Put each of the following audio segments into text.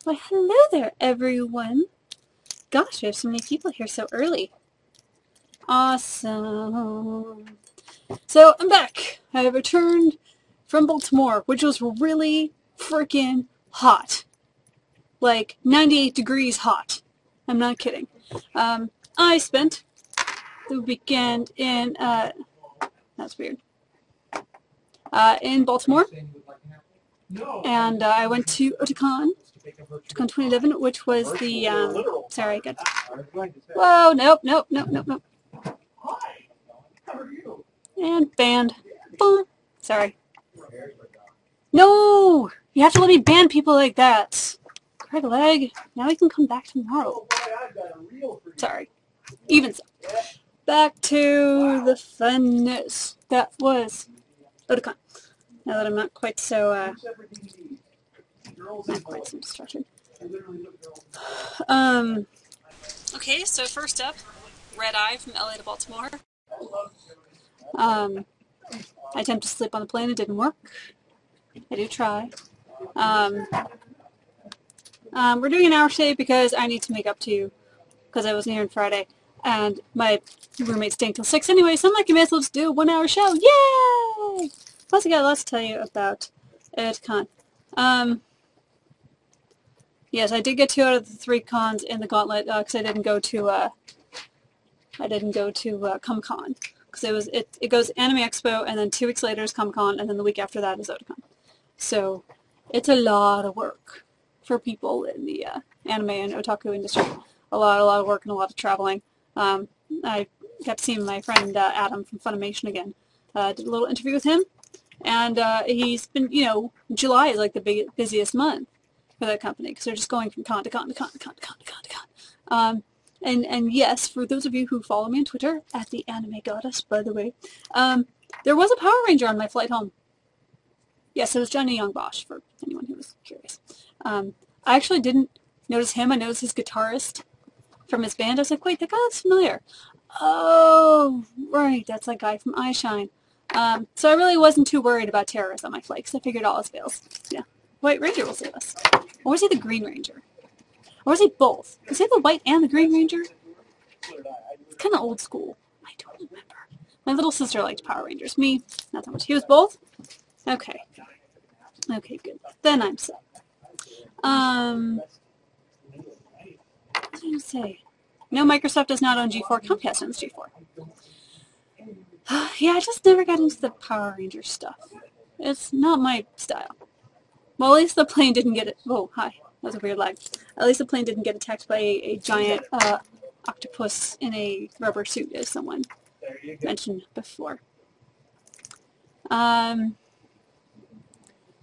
Why, hello there, everyone. Gosh, we have so many people here so early. Awesome. So, I'm back. I have returned from Baltimore, which was really freaking hot. Like, 98 degrees hot. I'm not kidding. I spent the weekend in, that's weird, in Baltimore. And I went to Otakon 2011, which was the, sorry, I got, whoa, nope. And banned. Boom. Sorry. No! You have to let me ban people like that. Craig leg. Now we can come back tomorrow. Sorry. Even so. Back to the funness that was Otakon. Now that I'm not quite so, distracted. Okay, so first up, red eye from LA to Baltimore. I attempted to sleep on the plane. It didn't work. I do try. We're doing an hour today because I need to make up to you because I wasn't here on Friday. And my roommate's staying till 6 anyway, so I'm like, I may as well just do a 1 hour show. Yay! Plus I got lots to tell you about Otakon. Yes, I did get 2 out of the 3 cons in the gauntlet because I didn't go to Comic-Con. Because it goes Anime Expo, and then 2 weeks later is Comic-Con, and then the week after that is Otakon. So it's a lot of work for people in the anime and otaku industry. A lot of work and a lot of traveling. I got to see my friend Adam from Funimation again. Did a little interview with him, and he's been, July is like the busiest month for that company because they're just going from con to con to con to con to con to con to con. And yes, for those of you who follow me on Twitter, at the Anime Goddess, by the way, there was a Power Ranger on my flight home. Yes, it was Johnny Young Bosch, for anyone who was curious. I actually didn't notice him. I noticed his guitarist from his band. I was like, wait, that guy looks familiar. Oh, right, that's that guy from Eyeshine. So I really wasn't too worried about terrorists on my flight, because I figured all else fails. Yeah, White Ranger will save us. Or was he the Green Ranger? Or was he both? Was he the White and the Green Ranger? It's kind of old school. I don't remember. My little sister liked Power Rangers. Me, not that much. He was both? Okay. Okay, good. Then I'm set. What was I going to say? No, Microsoft does not own G4. Comcast owns G4. Yeah, I just never got into the Power Ranger stuff. It's not my style. Well, at least the plane didn't get it. Whoa, hi. That was a weird lag. At least the plane didn't get attacked by a giant octopus in a rubber suit, as someone mentioned before.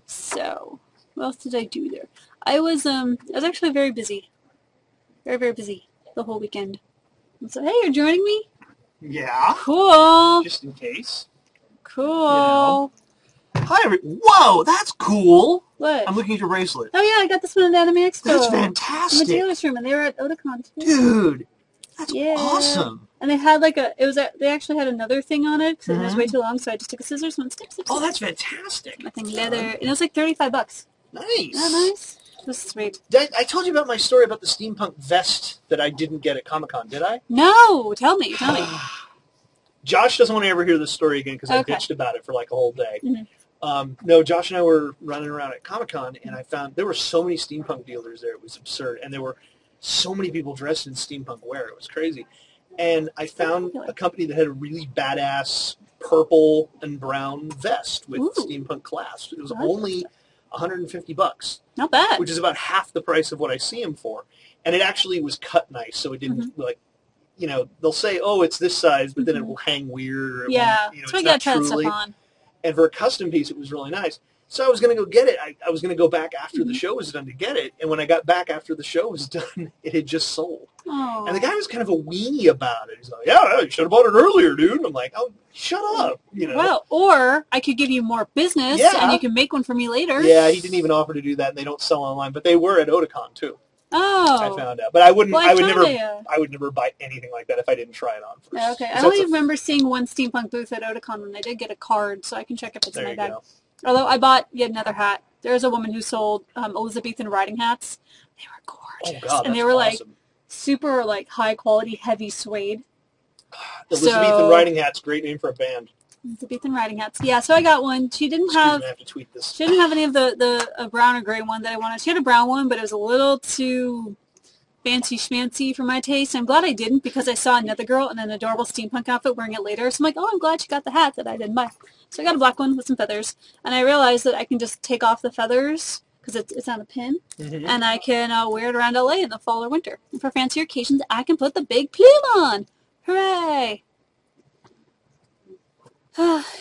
So, what else did I do there? I was actually very busy. Very, very busy the whole weekend. And so, hey, you're joining me? Yeah. Cool. Just in case. Cool. Hi, whoa, that's cool. What? I'm looking at your bracelet. Oh yeah, I got this one at Anime Expo. That's In fantastic. the dealer's room, and they were at Otakon too. Dude, that's awesome. And they had like they actually had another thing on it, because it was way too long, so I just took a scissors and went snip, snip, snip. Oh, that's fantastic. Nothing leather. And it was like $35. Nice. Isn't that nice? This is sweet. I told you about my story about the steampunk vest that I didn't get at Comic-Con, did I? No, tell me. Josh doesn't want to ever hear this story again because I bitched about it for like a whole day. No, Josh and I were running around at Comic-Con, and I found there were so many steampunk dealers there. It was absurd. And there were so many people dressed in steampunk wear. It was crazy. And I found a company that had a really badass purple and brown vest with steampunk clasps. It was only $150. Not bad. Which is about half the price of what I see them for. And it actually was cut nice, so it didn't, like, they'll say, oh, it's this size, but then it will hang weird. Or Yeah, it's so we not got truly. stuff on. And for a custom piece, it was really nice. So I was going to go get it. I was going to go back after the show was done to get it. And when I got back after the show was done, it had just sold. Oh. And the guy was kind of a weenie about it. He's like, yeah, you should have bought it earlier, dude. And I'm like, oh, shut up. Well, or I could give you more business, and you can make one for me later. Yeah, he didn't even offer to do that, and they don't sell online. But they were at Otakon, too. Oh. I found out. But I would never buy anything like that if I didn't try it on first. Okay. I only remember seeing one steampunk booth at Otakon, and I did get a card, so I can check if it's in my bag. Although I bought yet another hat there was a woman who sold Elizabethan riding hats. They were gorgeous. Oh, God, and they that's were like awesome. super like high quality, heavy suede. Elizabethan riding hats, great name for a band. Elizabethan riding hats. Yeah, so I got one. She didn't have. I have to tweet this. She didn't have any of the brown or gray one that I wanted. She had a brown one, but it was a little too fancy schmancy for my taste. I'm glad I didn't because I saw another girl in an adorable steampunk outfit wearing it later. So I'm like, oh, I'm glad she got the hat that I didn't buy. So I got a black one with some feathers, and I realized that I can just take off the feathers because it's on a pin, and I can wear it around LA in the fall or winter. And for fancier occasions, I can put the big plume on. Hooray!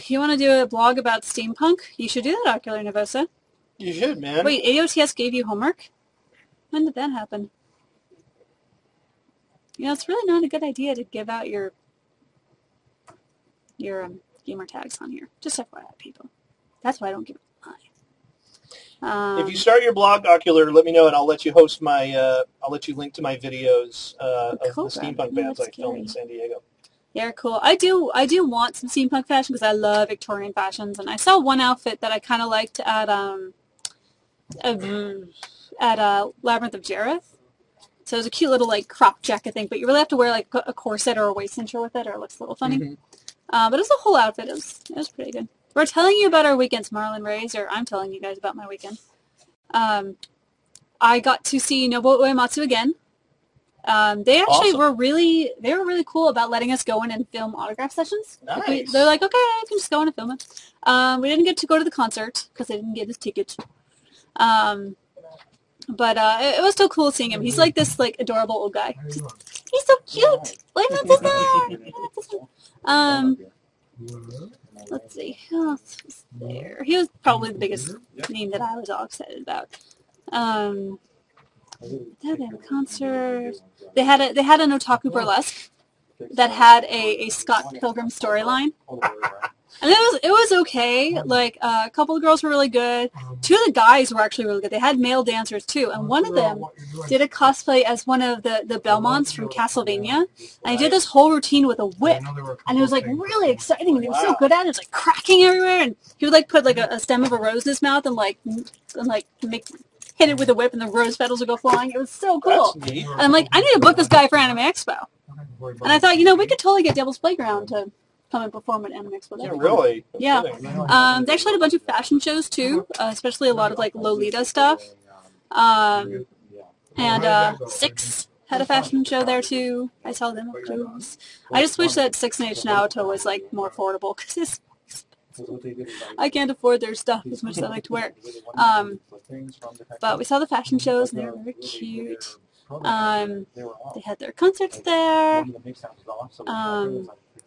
You want to do a blog about steampunk? You should do that, Ocular Nervosa. You should, man. Wait, AOTS gave you homework? When did that happen? You know, it's really not a good idea to give out your gamer tags on here. Just FYI, people. That's why I don't give it mine. If you start your blog, Ocular, let me know, and I'll let you host my. I'll let you link to my videos of the steampunk bands I filmed in San Diego. Yeah, cool. I do want some steampunk fashion because I love Victorian fashions, and I saw one outfit that I kind of liked at Labyrinth of Jareth. So it was a cute little like crop jacket thing, but you really have to wear like a corset or a waist cincher with it, or it looks a little funny. But it's a whole outfit. It was pretty good. We're telling you about our weekends, Marlon Rays, or I'm telling you guys about my weekend. I got to see Nobuo Uematsu again. They actually were really cool about letting us go in and film autograph sessions. Nice. They're like, okay, you can just go in and film it. We didn't get to go to the concert because they didn't get his ticket. But it was still cool seeing him. He's like this like adorable old guy. He's so cute. Like let's see, who else was there? He was probably the biggest name that I was all excited about. They had a concert. They had an otaku burlesque that had a Scott Pilgrim storyline. And it was okay. Like a couple of girls were really good. Two of the guys were actually really good. They had male dancers too, and one of them did a cosplay as one of the Belmonts from Castlevania. And he did this whole routine with a whip, and it was like really exciting. And he was so good at it. It was like cracking everywhere, and he would like put like a stem of a rose in his mouth and hit it with a whip, and the rose petals would go flying. It was so cool. And I'm like, I need to book this guy for Anime Expo. And I thought, we could totally get Devil's Playground to come and perform at Anime Expo. Yeah, really? Yeah. They actually had a bunch of fashion shows too, especially a lot of like Lolita stuff. And Six had a fashion show there too. I saw them up close. I just wish that Six and H Naoto was like more affordable because I can't afford their stuff as much as I like to wear. But we saw the fashion shows and they were very cute. They had their concerts there.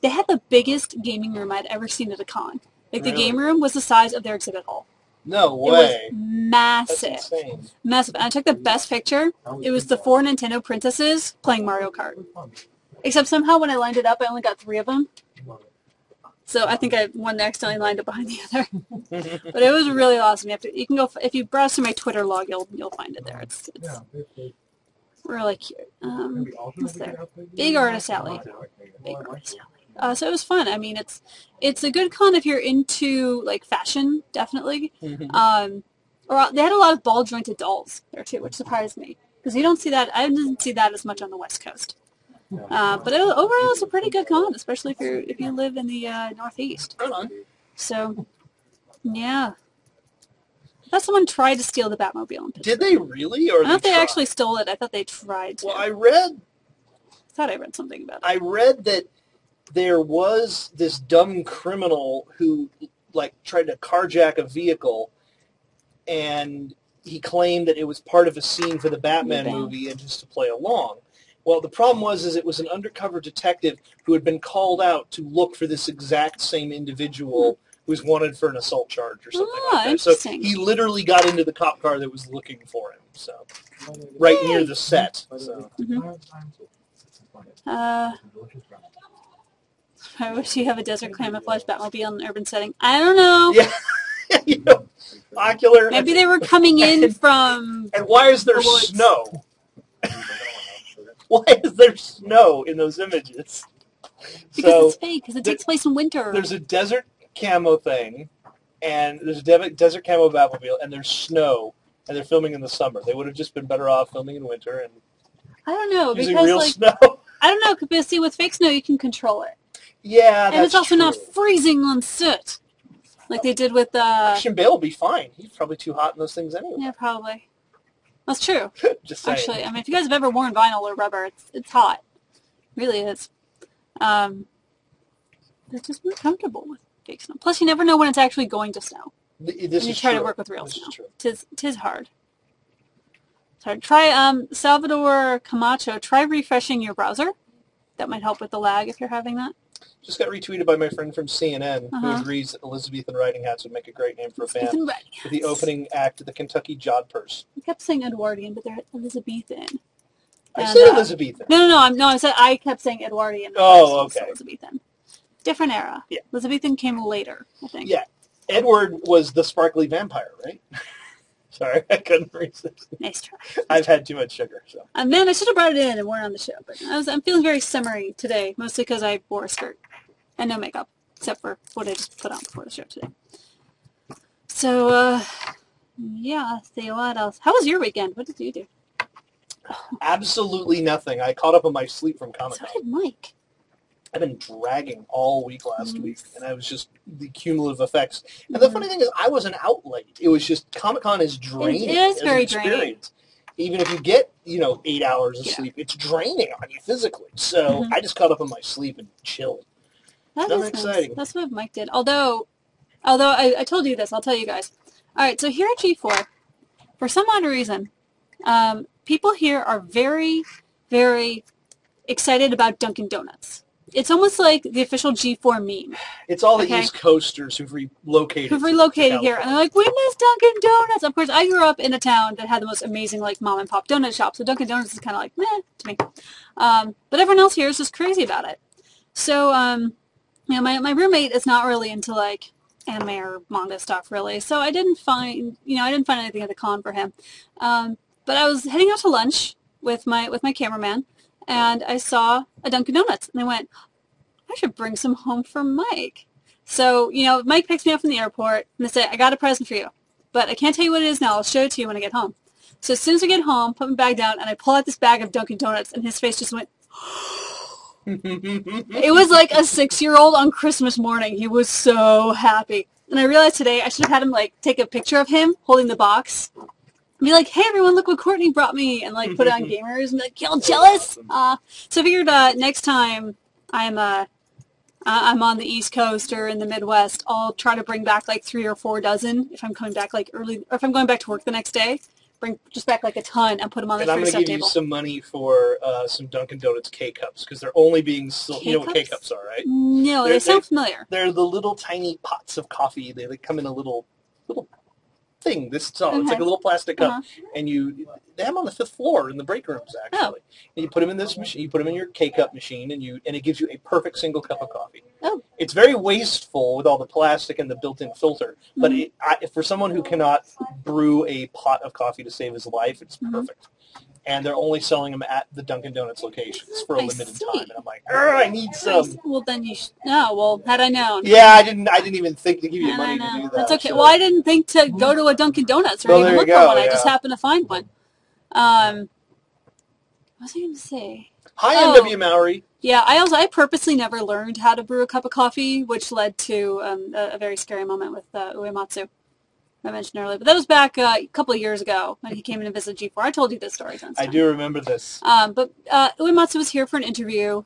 They had the biggest gaming room I'd ever seen at a con. Like the game room was the size of their exhibit hall. No way. It was massive. That's insane. Massive. And I took the best picture. It was the 4 Nintendo princesses playing Mario Kart. Except somehow when I lined it up, I only got 3 of them. So I think one accidentally lined up behind the other. But it was really awesome. You can go if you browse through my Twitter log, you'll find it there. It's really cute. What's there? Big Artist Alley. Big Artist Alley. So it was fun. I mean, it's a good con if you're into like fashion, definitely. Or they had a lot of ball jointed dolls there too, which surprised me because you don't see that. I didn't see that as much on the West Coast. But overall, it's a pretty good con, especially if you live in the Northeast. So, yeah. I thought someone tried to steal the Batmobile. Did they really? Or I don't know if they actually stole it. I thought they tried to. Well, I thought I read something about it. I read that there was this dumb criminal who like tried to carjack a vehicle, and he claimed that it was part of a scene for the Batman movie and just to play along. Well, the problem was it was an undercover detective who had been called out to look for this exact same individual who was wanted for an assault charge or something like that. So he literally got into the cop car that was looking for him. So right near the set. So. I wish you have a desert camouflage Batmobile in an urban setting. I don't know. Yeah. Ocular. Maybe they were coming in from. And why is there snow? Why is there snow in those images? Because it's fake. Because it takes place in winter. There's a desert camo thing, and there's a desert camo Batmobile, and there's snow, and they're filming in the summer. They would have just been better off filming in winter and I don't know using because real like snow. I don't know because see with fake snow you can control it. Yeah, that's and it's also true. not freezing on set like they did with Christian Bale will be fine. He's probably too hot in those things anyway. Yeah, probably. That's true. Just saying. Actually, I mean, if you guys have ever worn vinyl or rubber, it's hot. It really is. It's just more comfortable with fake snow. Plus, you never know when it's actually going to snow. This you is try true. to work with real this snow. Is true. Tis hard. It's hard. Try Salvador Camacho. Try refreshing your browser. That might help with the lag if you're having that. Just got retweeted by my friend from CNN who agrees that Elizabethan riding hats would make a great name for a band. For the opening act of the Kentucky Jodhpurs. I kept saying Edwardian, but they're Elizabethan. I said Elizabethan. No, I kept saying Edwardian. Oh, okay. Elizabethan. Different era. Yeah. Elizabethan came later, I think. Yeah. Edward was the sparkly vampire, right? Sorry, I couldn't resist. Nice try. I've had too much sugar, so. Man, I should have brought it in and worn it on the show, but I'm feeling very summery today, mostly because I wore a skirt and no makeup, except for what I just put on before the show today. So, yeah, see what else. How was your weekend? What did you do? Absolutely nothing. I caught up on my sleep from Comic-Con. So did Mike. I've been dragging all week last week, and I was just the cumulative effects. And the funny thing is, I wasn't out late. It was just Comic-Con is draining. It is very draining. Even if you get 8 hours of sleep, it's draining on you physically. So I just caught up on my sleep and chilled. Nothing exciting. Nice. That's what Mike did. Although I told you this, I'll tell you guys. All right, so here at G4, for some odd reason, people here are very, very excited about Dunkin Donuts. It's almost like the official G4 meme. It's all the East Coasters who've relocated. Here, and they're like, we miss Dunkin Donuts. Of course, I grew up in a town that had the most amazing like mom and pop donut shops, so Dunkin Donuts is kind of like meh to me. But everyone else here is just crazy about it. So, my roommate is not really into like anime or manga stuff really, so I didn't find anything at the con for him. But I was heading out to lunch with my cameraman. And I saw a Dunkin' Donuts, and I went, I should bring some home for Mike. So, Mike picks me up from the airport, and they say, I got a present for you, but I can't tell you what it is now. I'll show it to you when I get home. So as soon as I get home, put my bag down, and I pull out this bag of Dunkin' Donuts, and his face just went, It was like a 6-year-old on Christmas morning. He was so happy. And I realized today I should have had him, take a picture of him holding the box. Be like, hey everyone, look what Courtney brought me, and put it on Gamers, and be like, y'all jealous? So I figured next time I'm on the East Coast or in the Midwest, I'll try to bring back 3 or 4 dozen if I'm coming back early, or if I'm going back to work the next day. Bring just back a ton and put them on the free stuff table. And I'm going to give you some money for some Dunkin' Donuts K-Cups, because they're only being sold. You know what K-Cups are, right? No, they sound familiar. They're the little tiny pots of coffee. They come in a little thing. It's like a little plastic cup, and they have them on the 5th floor in the break rooms actually. And you put them in this machine. You put them in your K-cup machine, and it gives you a perfect single cup of coffee. Oh, it's very wasteful with all the plastic and the built-in filter, but for someone who cannot brew a pot of coffee to save his life, it's perfect. And they're only selling them at the Dunkin' Donuts locations for a limited time. And I'm like, I need some. Well, then you should. No, well, had I known. Yeah, I didn't even think to give you money to do that. That's okay. Well, I didn't think to go to a Dunkin' Donuts or even look for one. I just happened to find one. What was I going to say? Hi, M.W. Mowry. Yeah, I purposely never learned how to brew a cup of coffee, which led to a very scary moment with Uematsu. I mentioned earlier, but that was back a couple of years ago when he came in to visit G4. I told you this story. I do remember this. But Uematsu was here for an interview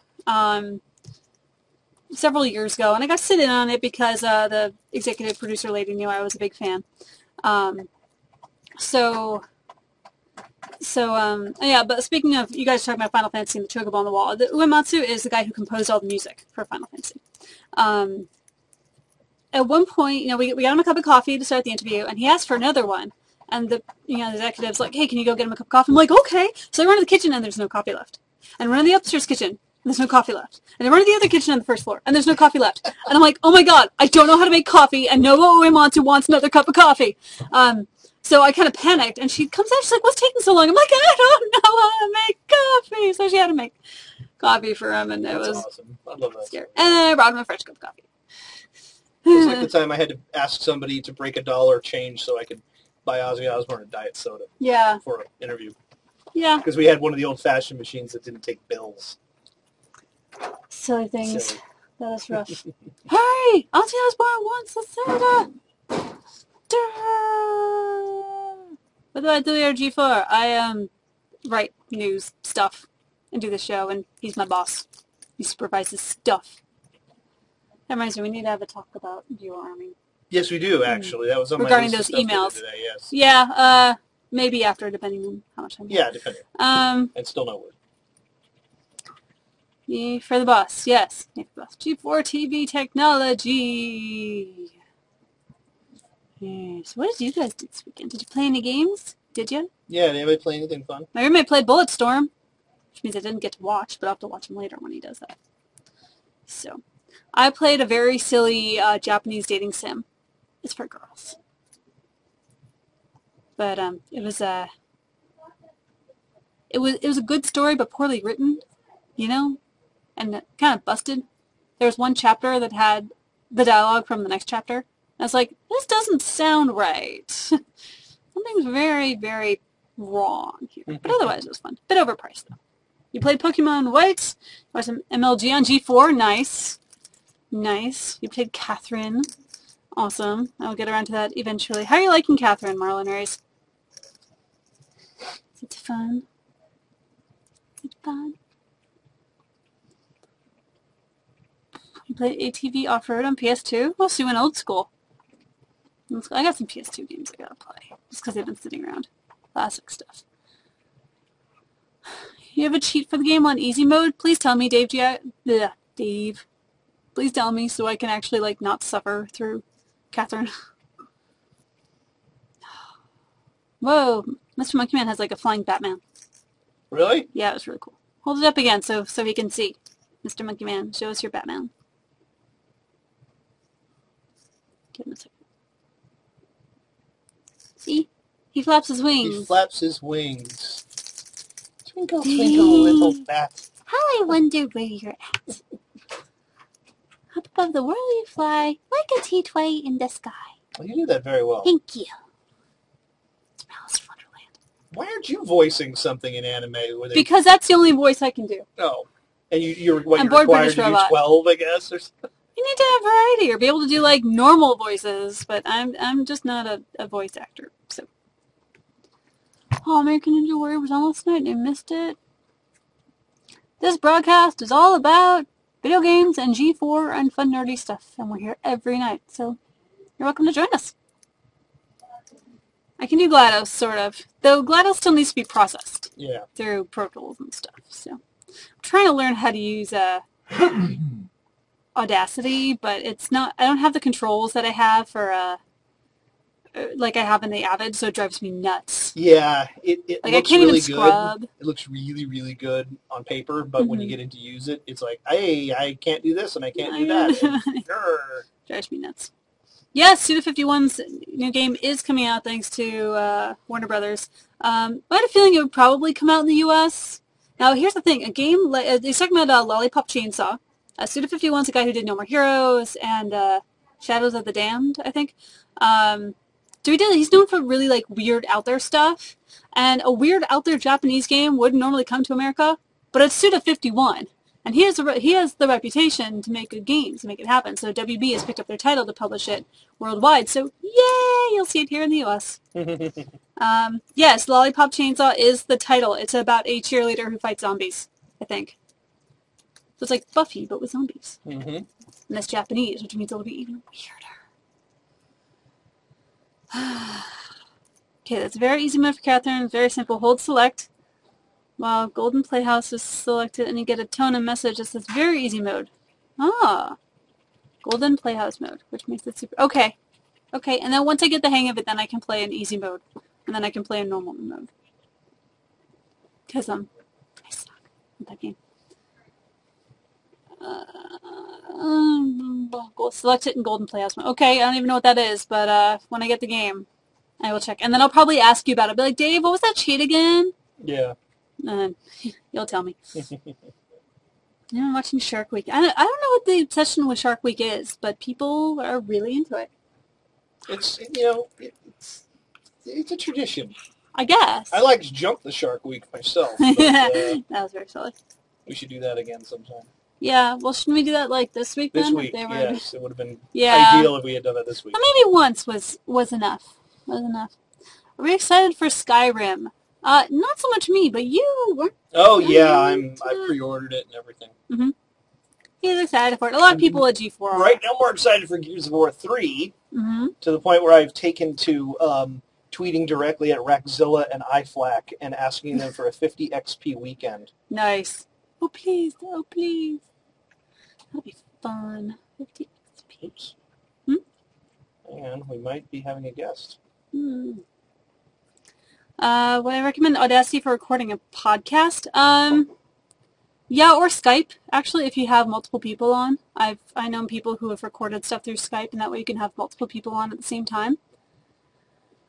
several years ago, and I got to sit in on it because the executive producer lady knew I was a big fan. Yeah, but speaking of, you guys talking about Final Fantasy and the Chocobo on the wall, Uematsu is the guy who composed all the music for Final Fantasy. At one point, we got him a cup of coffee to start the interview, and he asked for another one. And the executive's like, hey, can you go get him a cup of coffee? I'm like, okay. So I run to the kitchen, and there's no coffee left. And I run to the upstairs kitchen, and there's no coffee left. And I run to the other kitchen on the 1st floor, and there's no coffee left. And I'm like, oh my god, I don't know how to make coffee, and Nobuo Uematsu wants another cup of coffee. So I kind of panicked, and she comes out, she's like, what's taking so long? I'm like, I don't know how to make coffee. So she had to make coffee for him, and it was awesome. I love that. Scary. And then I brought him a fresh cup of coffee. It was like the time I had to ask somebody to break $1 change so I could buy Ozzy Osbourne a diet soda. Yeah. For an interview. Yeah. Because we had one of the old-fashioned machines that didn't take bills. Silly things. Silly. That was rough. Hey! Ozzy Osbourne wants a soda! What do I do here, G4? I write news stuff and do the show, and he's my boss. He supervises stuff. That reminds me, we need to have a talk about viewer arming. Yes, we do, actually. That was on regarding my list those of stuff emails today, yes. Yeah, maybe after, depending on how much time. Yeah, depending. And still no word. E for the boss, yes. E for the boss. G4 TV technology. So what did you guys do this weekend? Did you play any games? Did you? Yeah, did anybody play anything fun? My roommate played Bulletstorm, which means I didn't get to watch, but I'll have to watch him later when he does that. So, I played a very silly Japanese dating sim. It's for girls. But it was a good story, but poorly written, you know, and kind of busted. There was one chapter that had the dialogue from the next chapter. I was like, this doesn't sound right. Something's very, very wrong here. But otherwise, it was fun. Bit overpriced, though. You played Pokemon White, or some MLG on G4. Nice. Nice. You played Catherine. Awesome. I'll get around to that eventually. How are you liking Catherine, Marlon Rays? Is it fun? Is it fun? You played ATV Off-Road on PS2? Well, so you went old school. I got some PS2 games I gotta play, just because they've been sitting around. Classic stuff. You have a cheat for the game on easy mode? Please tell me, Dave. Dave. Please tell me so I can actually, like, not suffer through Catherine. Whoa. Mr. Monkey Man has, like, a flying Batman. Really? Yeah, it was really cool. Hold it up again so he can see. Mr. Monkey Man, show us your Batman. Give him a second. See? He flaps his wings. He flaps his wings. Twinkle, twinkle, little bat. How I wonder where you're at. Up above the world you fly, like a tea-tway in the sky. Well, you do that very well. Thank you. It's Alice in Wonderland. Why aren't you voicing something in anime? Because that's the only voice I can do. Oh. And you're required British to robot. do 12, I guess, or something? You need to have variety or be able to do, like, normal voices, but I'm just not a voice actor, so. Oh, American Ninja Warrior was on last night and I missed it. This broadcast is all about video games and G4 and fun nerdy stuff, and we're here every night, so you're welcome to join us. I can do GLaDOS, sort of, though GLaDOS still needs to be processed. Yeah. Through Pro Tools and stuff, so. I'm trying to learn how to use Audacity, but it's not, I don't have the controls that I have for, like I have in the Avid, so it drives me nuts. Yeah, it like, looks I can't really even scrub. good. It looks really, really good on paper, but when you get in to use it, it's like, hey, I can't do this and I can't do that. And, drives me nuts. Yes, Suda51's new game is coming out thanks to Warner Brothers. I had a feeling it would probably come out in the U.S. Now, here's the thing. A game, he's talking about Lollipop Chainsaw. Suda51's a guy who did No More Heroes and Shadows of the Damned, I think. So he's known for really, like, weird out there stuff. And a weird out there Japanese game wouldn't normally come to America, but it's Suda51. And he has the reputation to make good games, to make it happen. So WB has picked up their title to publish it worldwide. So, yay! You'll see it here in the U.S. Yes, Lollipop Chainsaw is the title. It's about a cheerleader who fights zombies, I think. So it's like Buffy, but with zombies. And that's Japanese, which means it'll be even weirder. Okay, that's a very easy mode for Catherine. Very simple. Hold select. While Golden Playhouse is selected, and you get a tone and message that says very easy mode. Ah. Golden Playhouse mode, which makes it super... Okay. Okay, and then once I get the hang of it, then I can play in easy mode. And then I can play in normal mode. Because, I suck at that game. Select it in Golden Playhouse mode. Okay, I don't even know what that is, but when I get the game, I will check. And then I'll probably ask you about it. I'll be like, Dave, what was that cheat again? Yeah. And you'll tell me. Yeah, I'm watching Shark Week. I don't know what the obsession with Shark Week is, but people are really into it. It's it's a tradition. I guess. I like to jump the Shark Week myself. But, that was very silly. We should do that again sometime. Yeah, well, shouldn't we do that like this week then? This week, yes. It would have been ideal if we had done that this week. Or maybe once was enough. Are we excited for Skyrim? Not so much me, but you weren't. Oh yeah, I pre-ordered it and everything. Mm-hmm. He's excited for it. A lot of people at G4 are. Right now, we're excited for Gears of War 3 mm-hmm. to the point where I've taken to tweeting directly at Rackzilla and iFlack and asking them for a 50 XP weekend. Nice. Oh please, oh please. That'll be fun. 50 XP. Oops. And we might be having a guest. Would I recommend Audacity for recording a podcast? Yeah, or Skype. Actually, if you have multiple people on, I know people who have recorded stuff through Skype, and that way you can have multiple people on at the same time.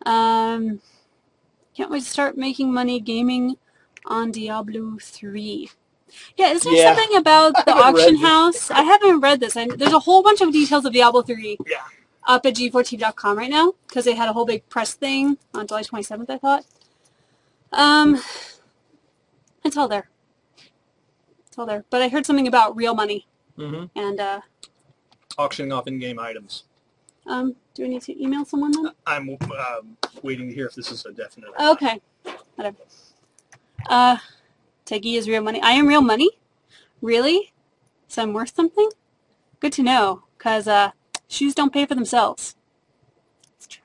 Can't wait to start making money gaming on Diablo 3. Yeah, is there something about the auction house? I haven't read this. There's a whole bunch of details of Diablo 3 up at G4TV.com right now, because they had a whole big press thing on July 27th, I thought. It's all there. It's all there. But I heard something about real money. Mm-hmm. And, auctioning off in-game items. Do we need to email someone then? I'm waiting to hear if this is a definite. Okay. Whatever. Teggy is real money. I am real money? Really? So I'm worth something? Good to know, because shoes don't pay for themselves. It's true.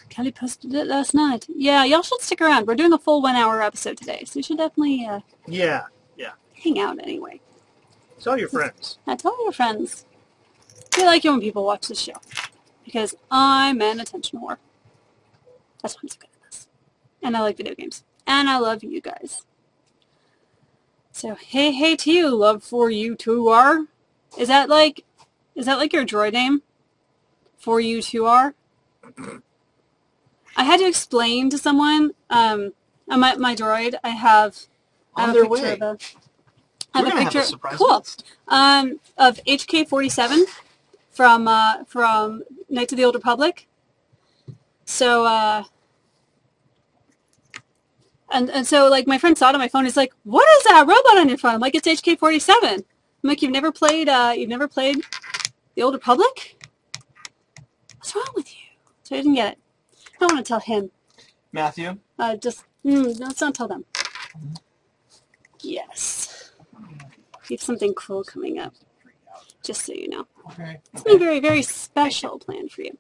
Kelly posted it last night. Yeah, y'all should stick around. We're doing a full 1 hour episode today, so you should definitely hang out anyway. Tell your friends. Tell your friends. We like it when people watch this show, because I'm an attention whore. That's why I'm so good at this. And I like video games. And I love you guys. So, hey to you, love for you too are. Is that like your droid name? For you too are? I had to explain to someone, my droid, I have a picture of a... I have a picture, cool, of HK-47 from Knights of the Old Republic. So, and so, like, my friend saw it on my phone. He's like, "What is that robot on your phone?" I'm like, "It's HK-47." I'm like, "You've never played the Old Republic? What's wrong with you?" So I didn't get it. I don't want to tell him. Matthew? Let's not tell them. Yes. We have something cool coming up, just so you know. Okay. Something very, very special planned for you.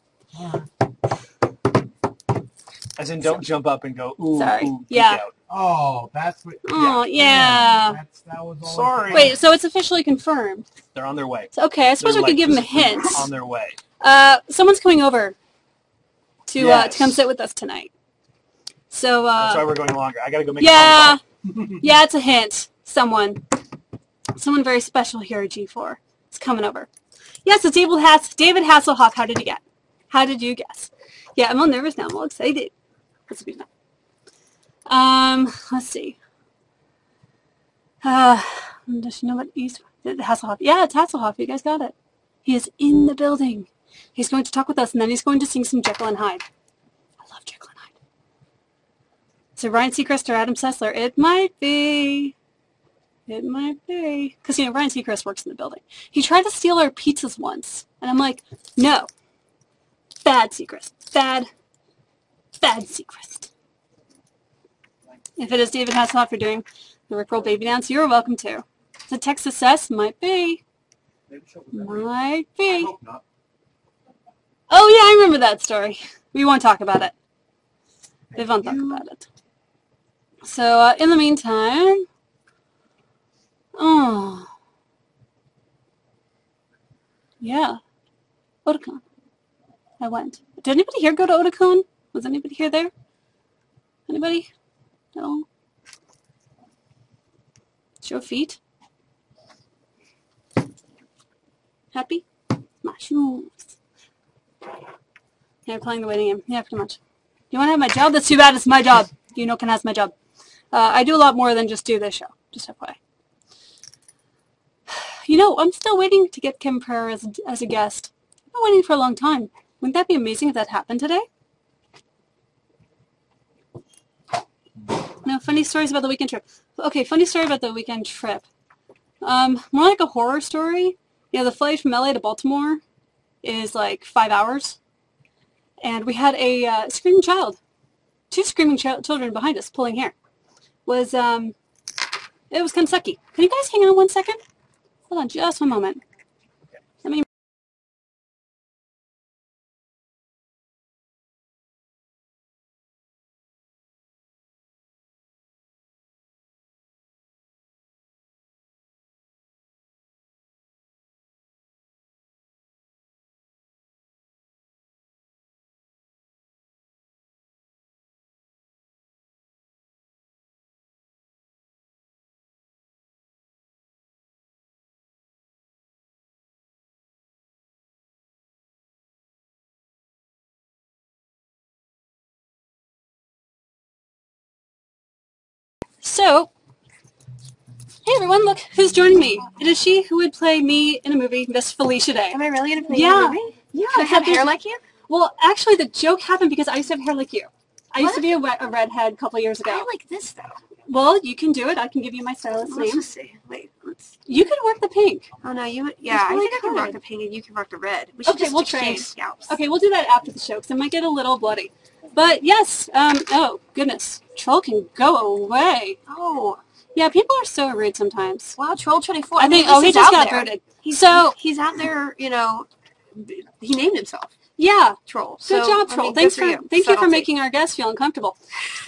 As in, don't jump up and go, ooh, sorry. Ooh, yeah. Out. Oh, that's what... Oh, yeah. That was all. Sorry. Wait, so it's officially confirmed. They're on their way. So, okay, I suppose we could give them a hint. On their way. Someone's coming over to come sit with us tonight. So, that's why we're going longer. I gotta go make a phone call. Yeah, it's a hint. Someone very special here at G4 is coming over. Yes, it's David Hasselhoff. How did you get? How did you guess? Yeah, I'm all nervous now. I'm all excited. Let's be fun. Let's see. Does she know what Hasselhoff? Yeah, it's Hasselhoff. You guys got it. He is in the building. He's going to talk with us, and then he's going to sing some Jekyll and Hyde. I love Jekyll and Hyde. So Ryan Seacrest or Adam Sessler? It might be. It might be. Because, Ryan Seacrest works in the building. He tried to steal our pizzas once. And I'm like, no. Bad Seacrest. Bad Seacrest. If it is David Hasselhoff for doing the Rickroll baby dance, you're welcome to. The Texas S might be. Might be. Oh, yeah, I remember that story. We won't talk about it. We won't talk about it. So, in the meantime... Oh. Yeah. Otakon. I went. Did anybody here go to Otakon? Was anybody here there? Anybody? No? Show feet. Happy? My shoes. Yeah, playing the waiting game. Yeah, pretty much. You want to have my job? That's too bad. It's my job. Can have my job. I do a lot more than just do this show. Just FYI. You know, I'm still waiting to get Kim Pereira as a guest. I've been waiting for a long time. Wouldn't that be amazing if that happened today? No, funny stories about the weekend trip. Okay, funny story about the weekend trip. More like a horror story. You know, the flight from LA to Baltimore is like 5 hours. And we had a screaming child. 2 screaming children behind us pulling hair. It was kind of sucky. Can you guys hang on 1 second? Hold on just 1 moment. Let me... So, hey everyone, look who's joining me. It is she who would play me in a movie, Miss Felicia Day. Am I really going to play you in a movie? Yeah. Can I have hair like you? Well, actually, the joke happened because I used to have hair like you. I used to be a redhead a couple years ago. I like this, though. Well, you can do it. I can give you my stylist Let's name. just see. Wait, let's... You could work the pink. Oh, no, you... Yeah, I really think I can good. rock the pink and you can rock the red. We should Okay, just we'll exchange trade. scalps. Okay, we'll do that after the show because it might get a little bloody. But yes, oh, goodness. Troll can go away. Oh. Yeah, people are so rude sometimes. Wow, Troll 24. I think, at least he he's just out got there. voted. He's out there, you know, he named himself Yeah. Troll. Good job, Troll. I mean, Thank good you for Subtlety. making our guests feel uncomfortable.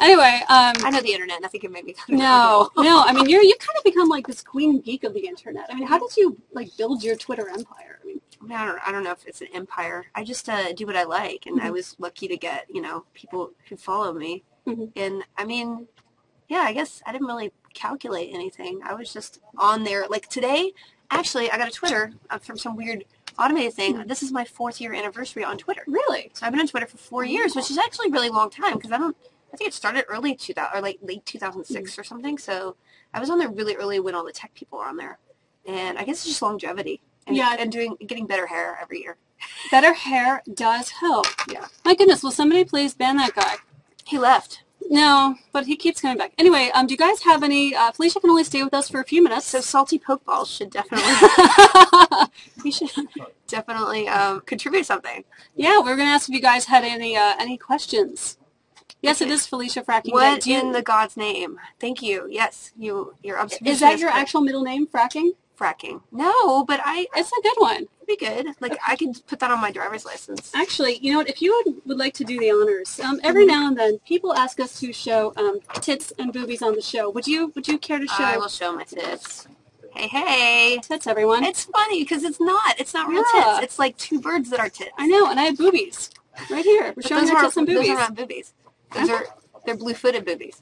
Anyway, I know the internet. Nothing can make me no. I mean, you kind of become like this queen geek of the internet. I mean, how did you like build your Twitter empire? I mean, I don't know if it's an empire. I just do what I like, and I was lucky to get, you know, people who follow me. And I mean, yeah, I guess I didn't really calculate anything. I was just on there. Like today, actually, I got a Twitter from some weird automated thing. This is my 4th year anniversary on Twitter. Really? So I've been on Twitter for 4 years, which is actually a really long time because I think it started early 2000 or like late 2006 or something. So I was on there really early when all the tech people were on there, and I guess it's just longevity. And, and getting better hair every year. Better hair does help. Yeah. My goodness, will somebody please ban that guy? He left. No, but he keeps coming back. Anyway, do you guys have any? Felicia can only stay with us for a few minutes. So salty pokeballs should definitely. He should definitely contribute something. Yeah, we were gonna ask if you guys had any questions. Yes, it is Felicia Fracking. What in the God's name? Thank you. Yes, your observation. Is that your actual middle name, Fracking? Fracking. No, but it's a good one. It'd be good. Like I could put that on my driver's license. Actually, you know what? If you would like to do the honors, every now and then people ask us to show tits and boobies on the show. Would you care to show? I will show my tits. Hey, tits, everyone. It's funny because it's not real tits. It's like 2 birds that are tits. I know, and I have boobies right here. We're showing our tits and boobies. Those are not boobies. They're blue-footed boobies.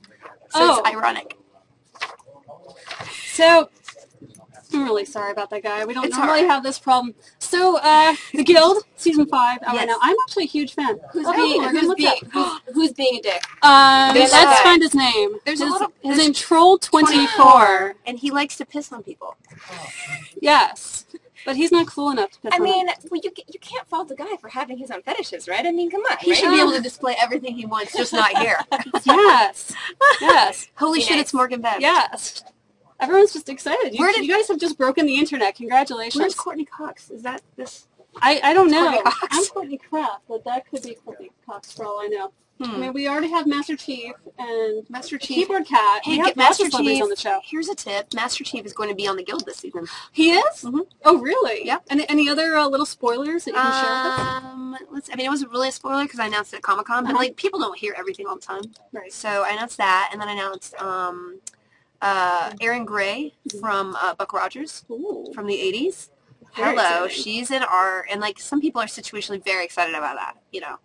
So it's ironic. So I'm really sorry about that guy. We don't normally have this problem. So the Guild season 5 out right now. I'm actually a huge fan. Who's being a dick? Let's find his name. His name Troll 24, and he likes to piss on people. Yes. But he's not cool enough to piss on well, you can't fault the guy for having his own fetishes, right? I mean, come on. He should be able to display everything he wants, just not here. Yes. Yes. Holy shit, it's Morgan Webb. Yes. Everyone's just excited. You guys have just broken the internet. Congratulations. Where's Courtney Cox? Is that this? I don't know. Courtney Cox. I'm Courtney Kraft, but that could be Courtney Cox for all I know. I mean, we already have Master Chief and Keyboard Cat. Hey, we have Master lots of celebrities on the show. Here's a tip. Master Chief is going to be on the Guild this season. He is? Oh, really? Yep. And any other little spoilers that you can share with us? I mean, it wasn't really a spoiler because I announced it at Comic-Con, but like people don't hear everything all the time. Right. So I announced that, and then I announced Erin Gray from Buck Rogers from the 80s. Hello, she's in art, and like some people are situationally very excited about that, you know.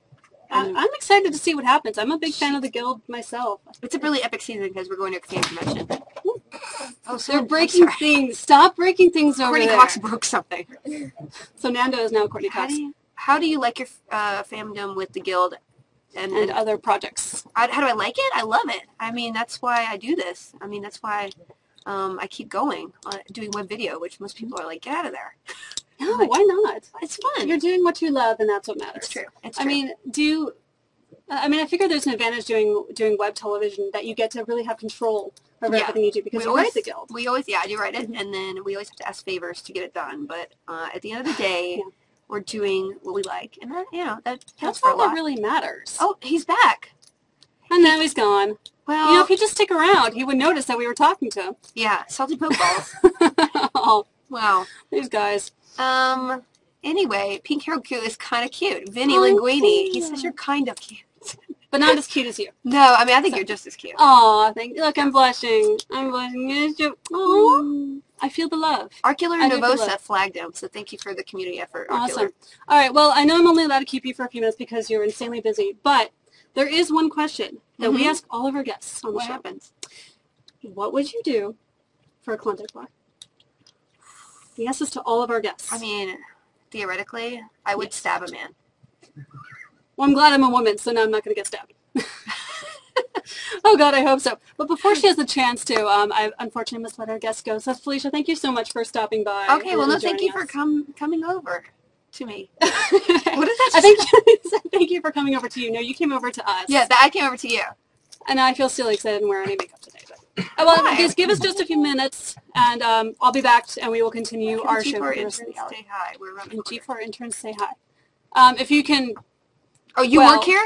I'm excited to see what happens. I'm a big fan of the Guild myself. It's a really epic season because we're going to a fan convention. Oh, so they're breaking things. Stop breaking things over there. Courtney Cox broke something. So Nando is now Courtney Cox. How do you like your fandom with the Guild and other projects. How do I like it? I love it. I mean, that's why I do this. I mean, that's why I keep going doing web video, which most people are like, get out of there. No, like, why not? It's fun. You're doing what you love, and that's what matters. It's true. It's true. I mean, I figure there's an advantage doing web television that you get to really have control over everything you do because you write the guild. We always, I do write it, and then we always have to ask favors to get it done. But at the end of the day, we're doing what we like, and that, that counts for a lot. That's all that really matters. Oh, he's back. And now he's gone. Well, if he'd just stick around, he would notice that we were talking to him. Yeah, salty poke balls. Oh, wow. These guys. Anyway, Pink Hero Q is kind of cute. Vinny Linguini. He says you're kind of cute. But not as cute as you. No, I mean, I think you're just as cute. Aw, thank you. Look, I'm blushing. I'm blushing. Aww. I feel the love. Arcular Nervosa flagged him, so thank you for the community effort, Arcular. Awesome. All right, well, I know I'm only allowed to keep you for a few minutes because you're insanely busy, but there is one question that we ask all of our guests on the show. What happens? What would you do for a Klondike bar? We ask this to all of our guests. I mean, theoretically, I would stab a man. Well, I'm glad I'm a woman, so now I'm not going to get stabbed. Oh, God, I hope so. But before she has the chance to, I unfortunately must let our guest go. So, Felicia, thank you so much for stopping by. Okay, well, no, thank you for coming over to me. What did that say? Thank you for coming over to you. No, you came over to us. Yes, I came over to you. And I feel silly because I didn't wear any makeup today. But, well, just give us just a few minutes, and I'll be back, and we will continue our show for the rest of the hour. Say hi. We're around the corner. G4 interns say hi. If you can... Oh, you work here?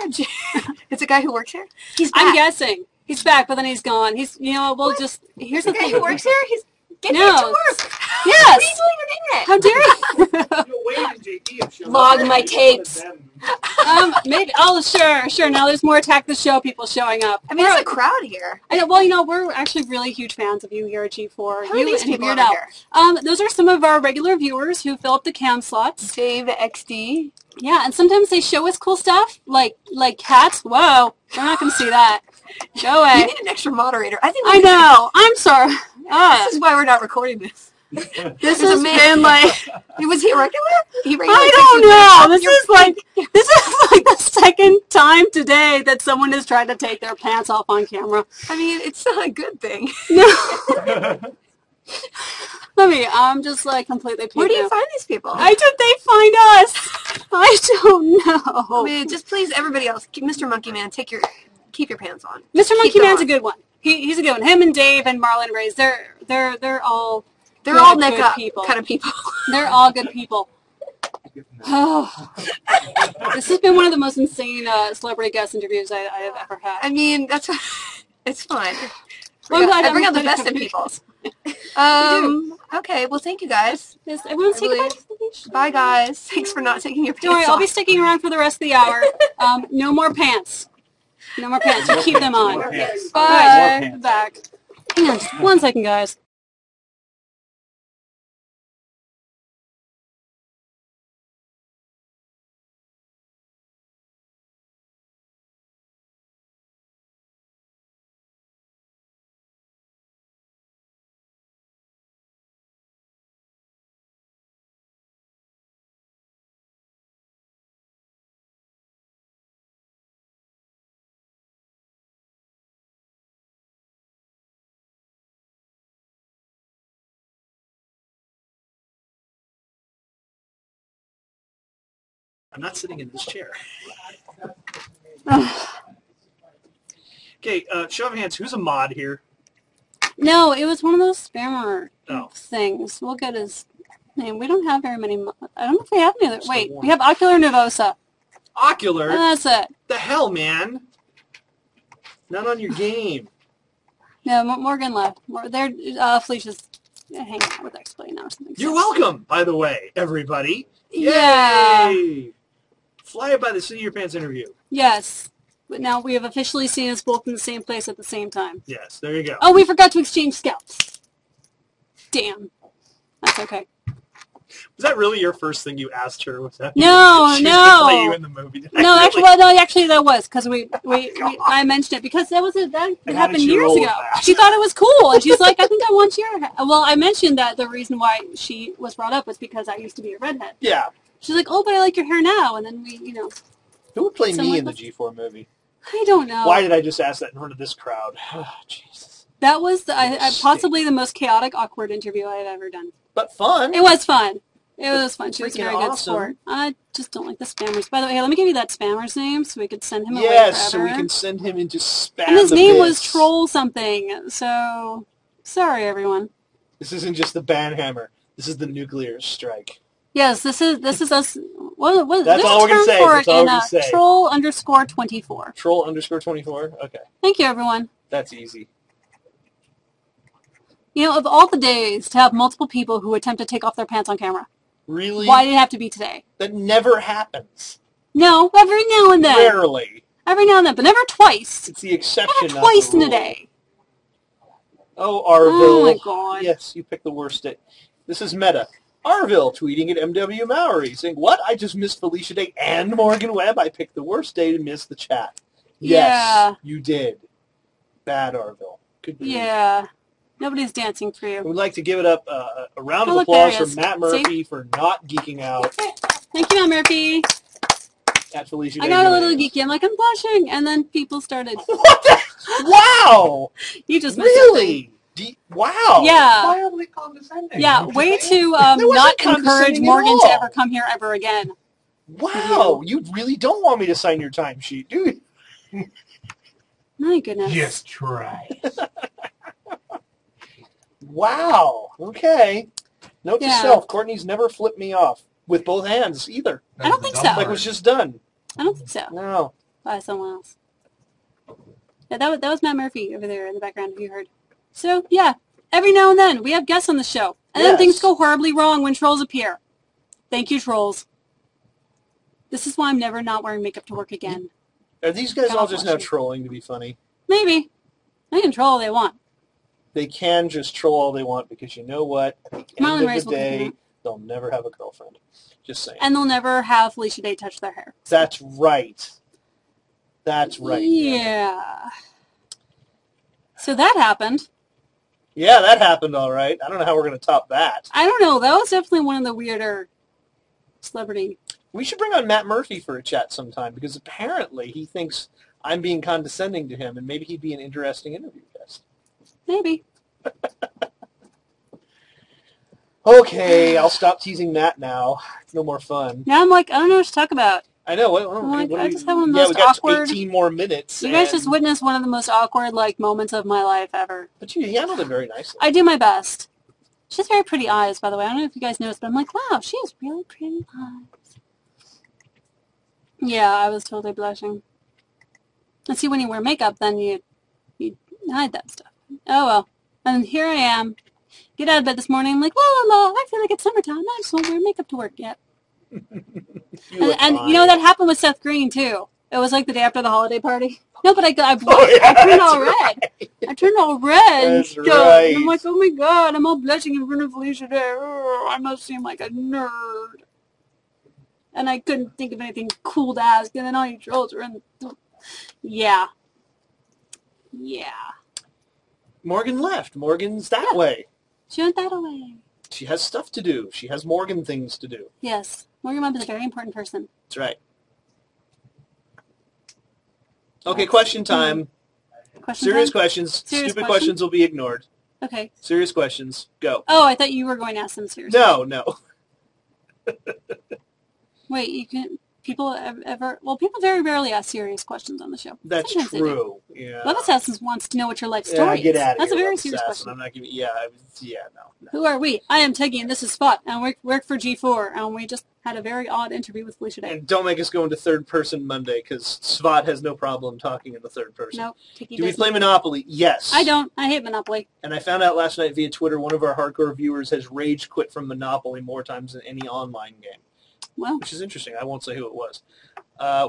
It's a guy who works here? He's back. I'm guessing. He's back, but then he's gone. He's, we'll just... Here's the guy who works here? He's getting back to work. Yes. What are you How doing dare you? Log my tapes. Maybe. Oh, sure. Now there's more Attack the Show people showing up. I mean, there's a crowd here. I know. Well, we're actually really huge fans of you here at G4. Who are these people Weird over Al. Those are some of our regular viewers who fill up the cam slots. Dave XD. Yeah, and sometimes they show us cool stuff, like cats. Whoa, we're not going to see that. Go away. You need an extra moderator. I know. I'm sorry. This is why we're not recording this. This has been like... Was he regular? I don't know. This is like the second time today that someone has tried to take their pants off on camera. I mean, it's not a good thing. No. I'm just like completely peeved. Where do you find these people? They find us? I don't know. I mean, just please, everybody else, Mr. Monkey Man, keep your pants on. Mr. Monkey Man's a good one. He's a good one. Him and Dave and Marlon Reyes, they're all neck up people. Kind of people. They're all good people. Oh, this has been one of the most insane celebrity guest interviews I have ever had. I mean, it's fun. Well, I bring out the best in people. Okay, well, thank you guys. Yes, everyone say goodbye. Bye, guys. Thanks for not taking your pants Don't worry, off. I'll be sticking around for the rest of the hour. No more pants. No more pants. You keep them on. Bye. Back. Hang on just 1 second, guys. I'm not sitting in this chair. Okay, show of hands. Who's a mod here? No, it was one of those spammer things. We'll get his name. We don't have very many. I don't know if we have any other. Wait, we have Ocular Nervosa. Ocular? That's it. The hell, man? Not on your game. No, Morgan left. Felicia's hanging out with Explain now or something. You're welcome, by the way, everybody. Yeah. Yay! Fly it by the seat of your pants interview. Yes. But now we have officially seen us both in the same place at the same time. Yes, there you go. Oh, we forgot to exchange scalps. Damn. That's okay. Was that really your first thing you asked her? Was that no. Play you in the movie? Actually, that was because I mentioned it because that happened years ago. She thought it was cool, and she's like, "I think I want your hair." Well, I mentioned that the reason why she was brought up was because I used to be a redhead. Yeah. She's like, "Oh, but I like your hair now," and then we, Who would play Something me like in the this? G4 movie? I don't know. Why did I just ask that in front of this crowd? Jesus. That was possibly the most chaotic, awkward interview I've ever done. But fun. It was fun. It was fun. She was a Freaking very good awesome. sport. I just don't like the spammers. By the way, hey, let me give you that spammer's name so we could send him away Yes, so forever. we can send him into spam. And his the name was abyss. Troll something. So, sorry everyone. This isn't just the banhammer. This is the nuclear strike. Yes, this is us. What That's there's all a we're gonna term say. for That's it all in we're gonna say. Troll_24. Troll_24? Okay. Thank you, everyone. That's easy. You know, of all the days to have multiple people who attempt to take off their pants on camera, Really? why did it have to be today? That never happens. No, every now and then. Rarely. Every now and then, but never twice. It's the exception, Never not twice the in a rule. day. Oh, Arville. Oh my god. Yes, you picked the worst day. This is meta. Arville tweeting at MW Maori saying, "What? I just missed Felicia Day and Morgan Webb. I picked the worst day to miss the chat." Yes, Yeah. you did. Bad Arville. Good grief. Yeah. Nobody's dancing for you. We'd like to give it up a round Oh, of look, there applause he for is. Matt Murphy for not geeking out Thank you, Matt Murphy. at Felicia Day. I got a little doing it. geeky. I'm like, I'm blushing. And then people started. What the? Wow! You just missed something. Really? Wow! Yeah. Mildly condescending. Yeah, don't you way think? to wasn't not encourage condescending at Morgan to all. ever come here ever again. Wow! You really don't want me to sign your timesheet, do you? My goodness. Just try. Wow. Okay. Note to Yeah. self: Courtney's never flipped me off with both hands either. I don't think so. Like it was just done. I don't think so. No. By someone else. Yeah, that was Matt Murphy over there in the background, if you heard. So, yeah, every now and then we have guests on the show. And then Yes. things go horribly wrong when trolls appear. Thank you, trolls. This is why I'm never not wearing makeup to work again. Are these guys all God just bless now you. trolling to be funny? Maybe. They can troll all they want. They can just troll all they want because you know what? At the Marlon end Ray's of the will kick them day, out. they'll never have a girlfriend. Just saying. And they'll never have Felicia Day touch their hair. That's right. That's right. Yeah. So that happened. Yeah, that happened all right. I don't know how we're going to top that. I don't know. That was definitely one of the weirder celebrity. We should bring on Matt Murphy for a chat sometime because apparently he thinks I'm being condescending to him and maybe he'd be an interesting interview guest. Maybe. Okay, I'll stop teasing Matt now. It's no more fun. Now I'm like, I don't know what to talk about. I know. What like, do I we- just have one of the yeah, most we got awkward- 18 more minutes. You guys and- just witnessed one of the most awkward moments of my life ever. But you handled it very nicely. I do my best. She has very pretty eyes, by the way. I don't know if you guys noticed, but I'm like, wow, she has really pretty eyes. Yeah, I was totally blushing. And see, when you wear makeup, then you hide that stuff. Oh well. And here I am. Get out of bed this morning. I'm like, la la la. I feel like it's summertime. I just won't wear makeup to work yet. You look And fine. you know that happened with Seth Green too. It was like the day after the holiday party. No, but I blushed. Oh, yeah, I turned all that's red. I turned all red and That's stuff. right. And I'm like, oh my god, I'm all blushing in front of Felicia Day. Oh, I must seem like a nerd. And I couldn't think of anything cool to ask. And then all you trolls were in the... Yeah. Yeah. Morgan left. Morgan's that way. She went that away. She has stuff to do. She has Morgan things to do. Yes. Morgan Webb is a very important person. That's right. Okay, question time. Question Serious time? questions. Serious Stupid question? questions will be ignored. Okay. Serious questions. Go. Oh, I thought you were going to ask them serious. No. Wait, you can... People ever... Well, people very rarely ask serious questions on the show. That's Sometimes they do. true. Yeah. Love Assassins wants to know what your life Yeah, story get is. out of That's here. a very Love serious Assassin. question. I'm not giving. No. Who are we? I am Teggy, and this is Spot, and we work for G4, and we just had a very odd interview with Felicia Day. And don't make us go into third person Monday because Svot has no problem talking in the third person. No, Teggy Do we doesn't. play Monopoly? Yes. I don't. I hate Monopoly. And I found out last night via Twitter one of our hardcore viewers has rage quit from Monopoly more times than any online game, Well, which is interesting. I won't say who it was.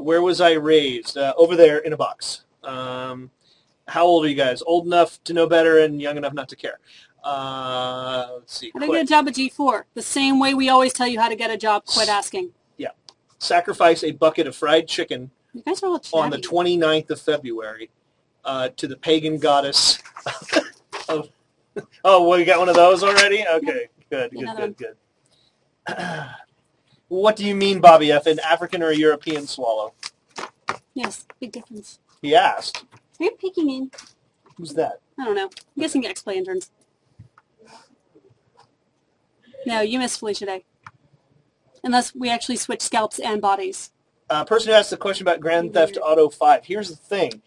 Where was I raised? Over there in a box. How old are you guys? Old enough to know better and young enough not to care. Let's see. how to get a job at G4? The same way we always tell you how to get a job. Quit asking. Yeah. Sacrifice a bucket of fried chicken You guys are all on the chatty. 29th of February to the pagan goddess of... Oh, well, you got one of those already? Okay, good. Another What do you mean, Bobby F, an African or a European swallow? Yes, big difference. He asked. Are you peeking in? Who's that? I don't know. I'm guessing X-Play interns. No, you missed Felicia Day. Unless we actually switch scalps and bodies. Person who asked the question about Grand Theft Auto 5. Here's the thing.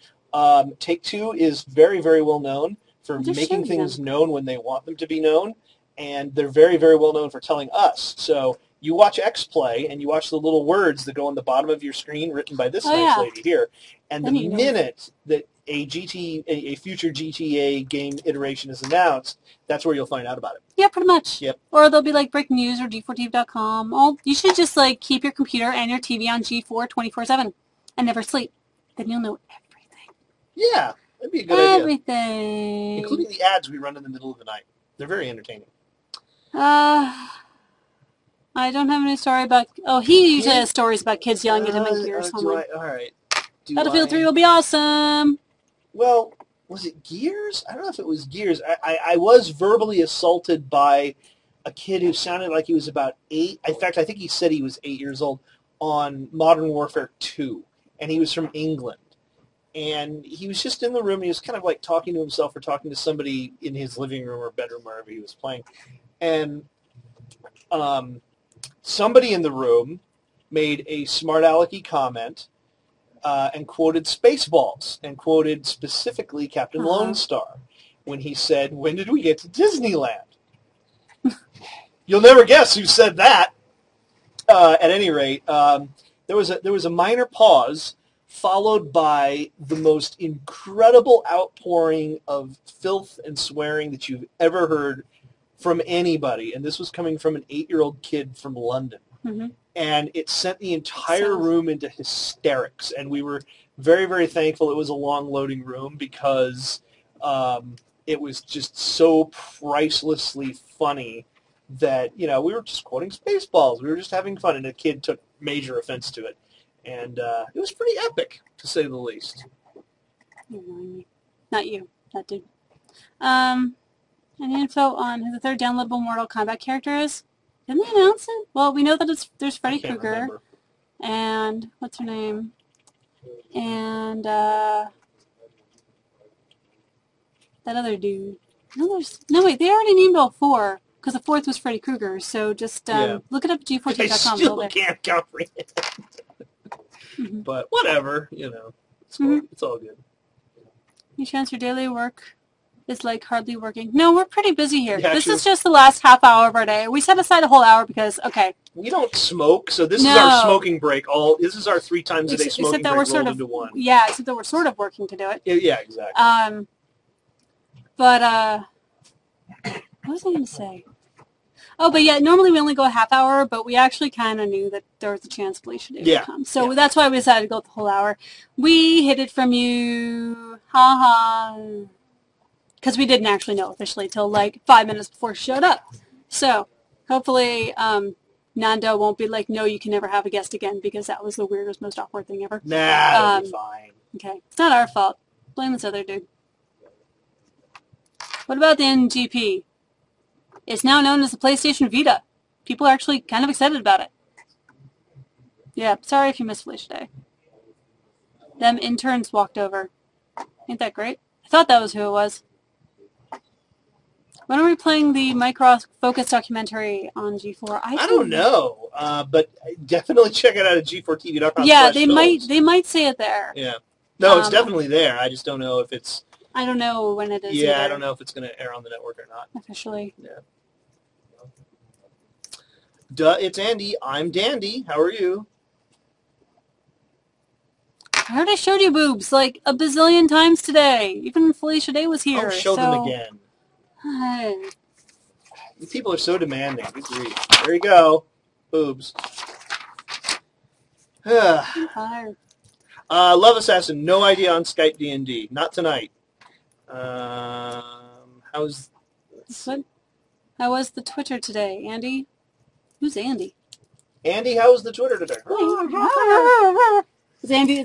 Take-Two is very, very well known for making things known when they want them to be known, and they're very, very well known for telling us. So you watch X-Play, and you watch the little words that go on the bottom of your screen written by this nice lady here, and the minute that a future GTA game iteration is announced, that's where you'll find out about it. Yeah, pretty much. Yep. Or they'll be like breaking news or G4TV.com. You should just like keep your computer and your TV on G4 24/7 and never sleep. Then you'll know everything. Yeah, that'd be a good idea. Everything. Including the ads we run in the middle of the night. They're very entertaining. I don't have any story about... Oh, he usually has stories about kids yelling at him in Gears. All right. Battlefield 3 will be awesome. Well, was it Gears? I don't know if it was Gears. I was verbally assaulted by a kid who sounded like he was about 8. In fact, I think he said he was 8 years old on Modern Warfare 2, and he was from England. And he was just in the room. He was kind of like talking to himself or talking to somebody in his living room or bedroom, wherever he was playing. And somebody in the room made a smart alecky comment and quoted Spaceballs and quoted specifically Captain Lone Star when he said, "When did we get to Disneyland?" You'll never guess who said that. At any rate, there was a minor pause, followed by the most incredible outpouring of filth and swearing that you've ever heard from anybody, and this was coming from an 8-year-old kid from London. Mm-hmm. And it sent the entire room into hysterics, and we were very, very thankful it was a long loading room because it was just so pricelessly funny that, we were just quoting Spaceballs. We were just having fun, and a kid took major offense to it. And it was pretty epic, to say the least. Not you, that dude. Any info on who the third downloadable Mortal Kombat character is? Didn't they announce it? Well, we know that there's Freddy Krueger, and what's her name? And that other dude. No, wait, they already named all 4, because the 4th was Freddy Krueger, so just look it up at G4TV.com. I still can't comprehend. But whatever, it's all good. Any chance your daily work is like hardly working? No, we're pretty busy here. Yeah, this is just the last half hour of our day. We set aside a whole hour because, we don't smoke, so this is our smoking break. This is this is our 3 times a day smoking break rolled into one. Yeah, except that we're sort of working to do it. Yeah, exactly. But what was I going to say? Oh, but yeah, normally we only go a half hour, but we actually kind of knew that there was a chance Felicia Day would come. So that's why we decided to go the whole hour. We hid it from you. Ha-ha. Because we didn't actually know officially till like 5 minutes before she showed up. So hopefully Nando won't be like, no, you can never have a guest again, because that was the weirdest, most awkward thing ever. Nah, it'll be fine. Okay. It's not our fault. Blame this other dude. What about the NGP? It's now known as the PlayStation Vita. People are actually kind of excited about it. Yeah, sorry if you missed Felicia Day. Them interns walked over. Ain't that great? I thought that was who it was. When are we playing the Micro Focus documentary on G4? I don't know, but definitely check it out at G4TV.com. Yeah, they might say it there. Yeah. No, it's definitely there. I just don't know if it's... I don't know when it is. Yeah, either. I don't know if it's going to air on the network or not. Officially. Yeah. Duh, it's Andy. I'm Dandy. How are you? I heard I showed you boobs like a bazillion times today. Even Felicia Day was here. I'll show them again. Hi. These people are so demanding. Good grief. There you go. Boobs. I'm tired. Love Assassin. No idea on Skype D&D. Not tonight. How's... What? How was the Twitter today, Andy? Who's Andy? Andy, how was the Twitter today? Is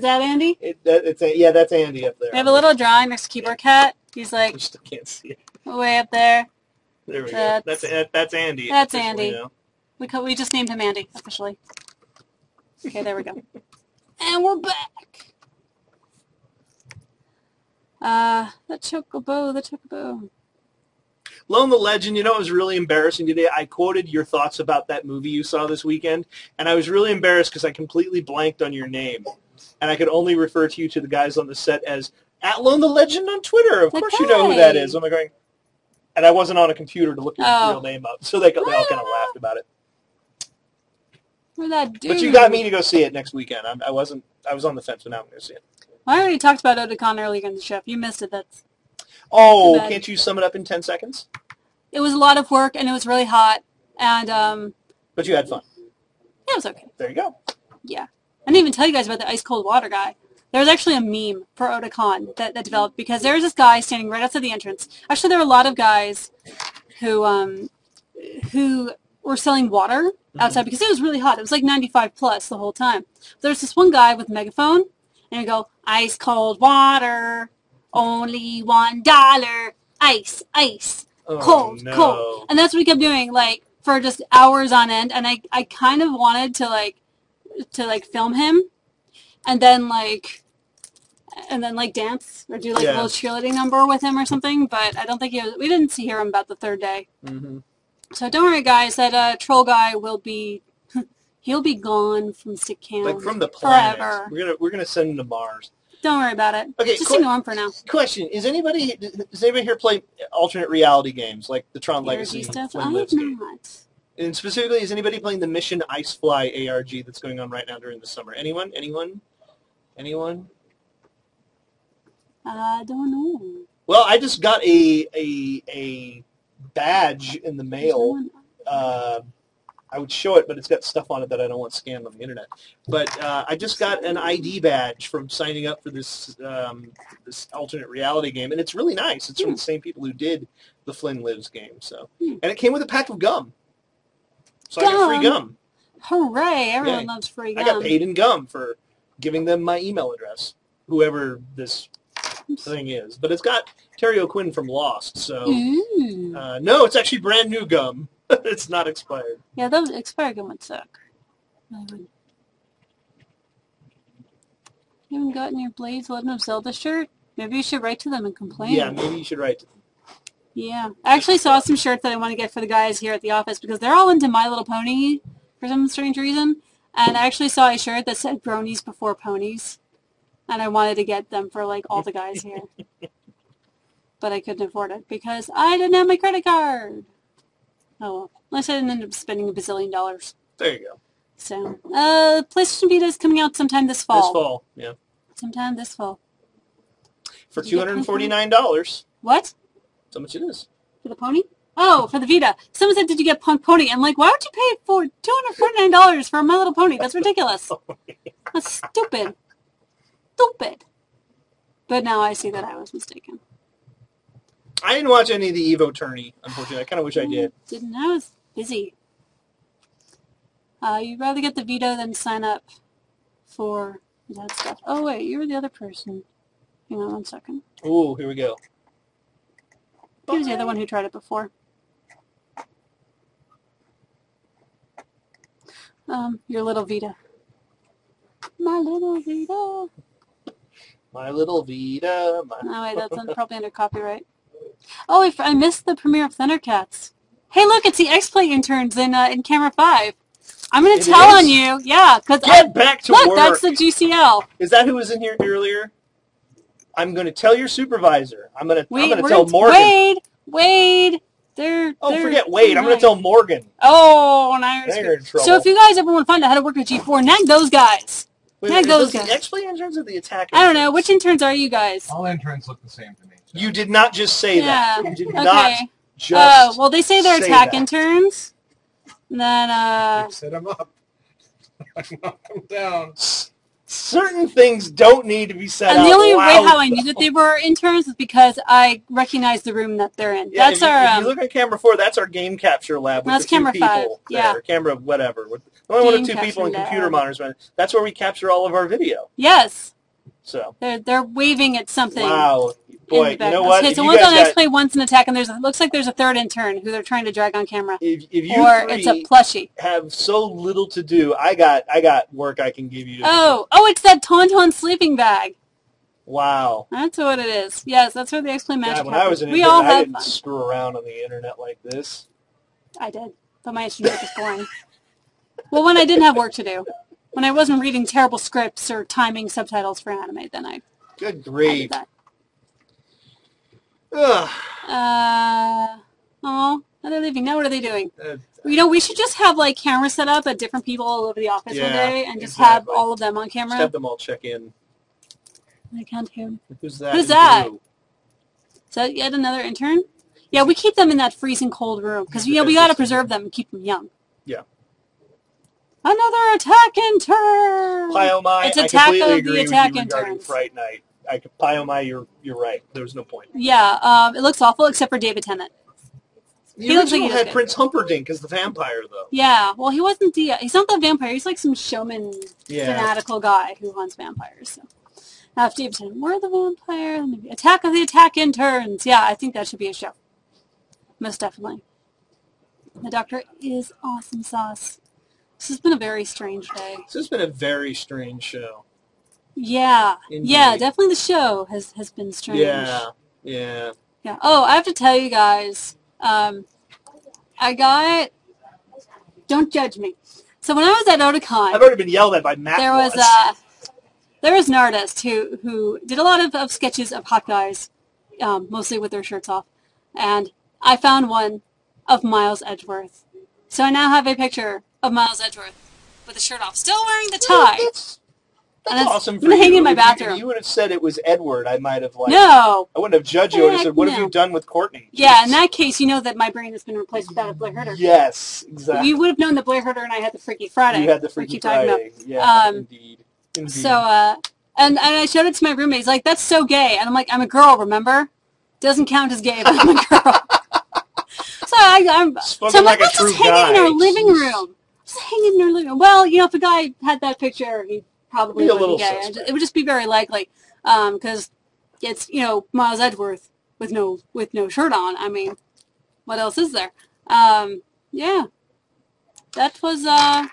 that Andy? Yeah, that's Andy up there. We have a little drawing next to Keyboard Cat. He's like... I still can't see it. Way up there. There we go. That's Andy. That's Andy. We just named him Andy, officially. Okay, there we go. And we're back. The chocobo. Lone the Legend, you know it was really embarrassing today? I quoted your thoughts about that movie you saw this weekend, and I was really embarrassed because I completely blanked on your name. And I could only refer to you to the guys on the set as @Lone the Legend on Twitter. Of course you know who that is. I'm going, and I wasn't on a computer to look your real name up, so they all kind of laughed about it. Or that dude. But you got me to go see it next weekend. I was on the fence, but now I'm going to see it. I already talked about Otakon earlier in the show. If you missed it, that's... Oh, can't you sum it up in 10 seconds? It was a lot of work, and it was really hot, and... But you had fun. Yeah, it was okay. There you go. Yeah. I didn't even tell you guys about the ice-cold water guy. There was actually a meme for Otakon that developed, because there was this guy standing right outside the entrance. Actually, there were a lot of guys who were selling water outside because it was really hot. It was like 95 plus the whole time. There was this one guy with a megaphone, and he'd go, "Ice cold water, only $1. Ice, ice, cold, cold." And that's what he kept doing, like, for just hours on end. And I kind of wanted to film him, and then dance or do a little cheerleading number with him or something. But I don't think we didn't hear him about the third day. Mm-hmm. So don't worry, guys. That troll guy will be. He'll be gone from stick cam. Like from the planet. Forever. We're gonna send him to Mars. Don't worry about it. Okay, just ignore him for now. Question: does anybody here play alternate reality games like the Tron Legacy stuff? Flynn Lives game? And specifically, is anybody playing the Mission Icefly ARG that's going on right now during the summer? Anyone? I don't know. Well, I just got a badge in the mail. I would show it, but it's got stuff on it that I don't want scanned on the internet. But I just got an ID badge from signing up for this this alternate reality game, and it's really nice. It's from the same people who did the Flynn Lives game. So, and it came with a pack of gum. So I got free gum. Hooray! Everyone loves free gum. I got paid in gum for giving them my email address, whoever this thing is. But it's got Terry O'Quinn from Lost, so no, it's actually brand new gum. It's not expired. Yeah, those expired gum would suck. You haven't gotten your Blades Legend of Zelda shirt? Maybe you should write to them and complain. Yeah, maybe you should write to them. Yeah. I actually saw some shirts that I want to get for the guys here at the office because they're all into My Little Pony for some strange reason. And I actually saw a shirt that said bronies before ponies. And I wanted to get them for, like, all the guys here. But I couldn't afford it because I didn't have my credit card. Oh, well. Unless I didn't end up spending $1 bazillion. There you go. So, PlayStation Vita is coming out sometime this fall. This fall, yeah. Sometime this fall. For $249. What? How much it is. For the pony? Oh, for the Vita. Someone said, did you get Punk Pony? I'm like, why would you pay for $249 for My Little Pony? That's ridiculous. That's stupid. Stupid. But now I see that I was mistaken. I didn't watch any of the Evo tourney, unfortunately. I kind of wish I did. Didn't. I was busy. You'd rather get the Vita than sign up for that stuff. Oh, wait, you were the other person. Hang on 1 second. Ooh, here we go. He was the other one who tried it before. Your little Vita. My little Vita. My little Vita. Oh, wait, that's probably under copyright. Oh, I missed the premiere of Thundercats. Hey, look, it's the X-Play interns in Camera 5. I'm going to tell on you. Yeah, because Get back to work. Look, that's the GCL. Is that who was in here earlier? I'm going to tell your supervisor. I'm going to tell Morgan. Wade. They're forget Wade. I'm going to tell Morgan. Oh, now you're in trouble. So if you guys ever want to find out how to work with G4, nag those guys. Nag those guys. The X-Play interns or the attack interns? I don't know. Which interns are you guys? All interns look the same to me. So. You did not just say that. You did not just well, they say they're attack interns. Then, set them up. I knock them down. Certain things don't need to be said out loud. And the only way how I knew that they were interns was because I recognized the room that they're in. Yeah, if you look at camera 4, that's our game capture lab with that's the 2 camera people 5. there. Yeah. Camera whatever. With only one or 2 people and computer monitors. That's where we capture all of our video. Yes. So they're waving at something. Wow. Boy, you know what? Okay, so one's on X-Play, one's an attack, and looks like there's a third intern who they're trying to drag on camera. If you it's a plushie. Have so little to do, I got work I can give you. Oh, it's that Tauntaun sleeping bag. Wow. That's what it is. Yes, that's where the Explain Magic God, when I was an we intern, all I had didn't fun. screw around on the internet like this. I did, but my instrument was boring. Well, when I didn't have work to do, when I wasn't reading terrible scripts or timing subtitles for anime, then I Good did grief. that. Ugh. Oh, they're leaving. Now what are they doing? You know, we should just have like cameras set up at different people all over the office one day, and just have all of them on camera. Just have them all check in. I can't hear him. Who's that? Who's that? Is that yet another intern? Yeah, we keep them in that freezing cold room because we got to preserve them and keep them young. Yeah. Another attack intern. Pyomai, it's I Attack completely of agree the with Attack you regarding Interns. Fright Night. Pyomai, you're right. There was no point. Yeah, it looks awful except for David Tennant. The original had Prince Humperdinck as the vampire, though. Yeah, well, he wasn't he's not the vampire. He's like some showman, fanatical guy who hunts vampires. So. Now, if David Tennant were the vampire, maybe Attack of the Attack Interns. Yeah, I think that should be a show. Most definitely. The Doctor is awesome sauce. This has been a very strange day. This has been a very strange show. Yeah. Indeed. Yeah, definitely the show has been strange. Yeah. Oh, I have to tell you guys, don't judge me. So when I was at Otakon, I've already been yelled at by Matt there was an artist who did a lot of sketches of hot guys, mostly with their shirts off, and I found one of Miles Edgeworth. So I now have a picture of Miles Edgeworth with the shirt off, still wearing the tie. That's awesome for I'm you. hanging in my bathroom. If you would have said it was Edward, I might have No. I wouldn't have judged you. I would have said, "What have you done with Courtney?" Yeah, in that case, you know that my brain has been replaced without a Blair Herder. Yes, exactly. We would have known that Blair Herder and I had the Freaky Friday. You had the Freaky Friday. Yeah, indeed. So, and I showed it to my roommate. He's like, "That's so gay," and I'm like, "I'm a girl, remember? Doesn't count as gay if I'm a girl." So I'm like, let's just hang it in our living room. Just hang it in our living room. Well, you know, if a guy had that picture, he'd probably be a little gay. It would just be very likely, because it's, you know, Miles Edgeworth with no shirt on. I mean, what else is there? Yeah, that was my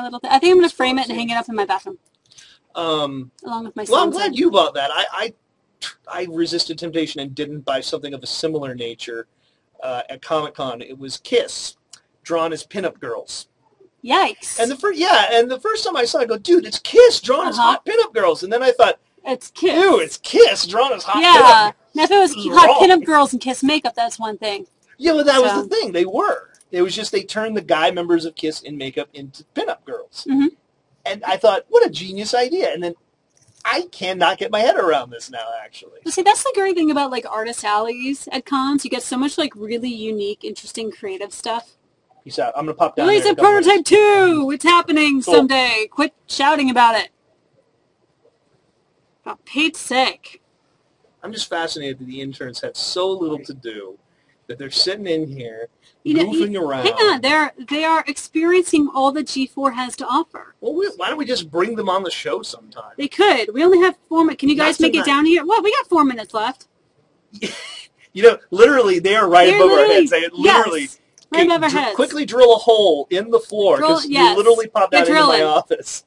little thing. I think I'm gonna frame it and hang it up in my bathroom. Along with my. Well, I'm glad you bought that. I resisted temptation and didn't buy something of a similar nature at Comic-Con. It was Kiss, drawn as pinup girls. Yikes! And the first time I saw it, I go, dude, it's Kiss drawn as hot pinup girls. And then I thought, it's Kiss. Ew, it's Kiss drawn as hot pinup. Yeah. Now if it was hot pinup girls and Kiss makeup, that's one thing. Yeah, but that was the thing. They were. It was just they turned the guy members of Kiss in makeup into pinup girls. Mm-hmm. And I thought, what a genius idea. And then I cannot get my head around this now, actually. But see, that's the great thing about, like, artist alleys at cons. You get so much, like, really unique, interesting, creative stuff. Peace out. I'm going to pop down Release a Prototype 2! It's happening someday. Quit shouting about it. For Pete's sake. I'm just fascinated that the interns had so little to do that they're sitting in here, goofing around. Hang on. They are experiencing all that G4 has to offer. Well, why don't we just bring them on the show sometime? They could. We only have 4 minutes. Can you guys make it down here? Well, we got 4 minutes left. You know, literally, they are right above our heads. They literally... Yes. Right above our heads. Quickly drill a hole in the floor because you literally pop down into my office.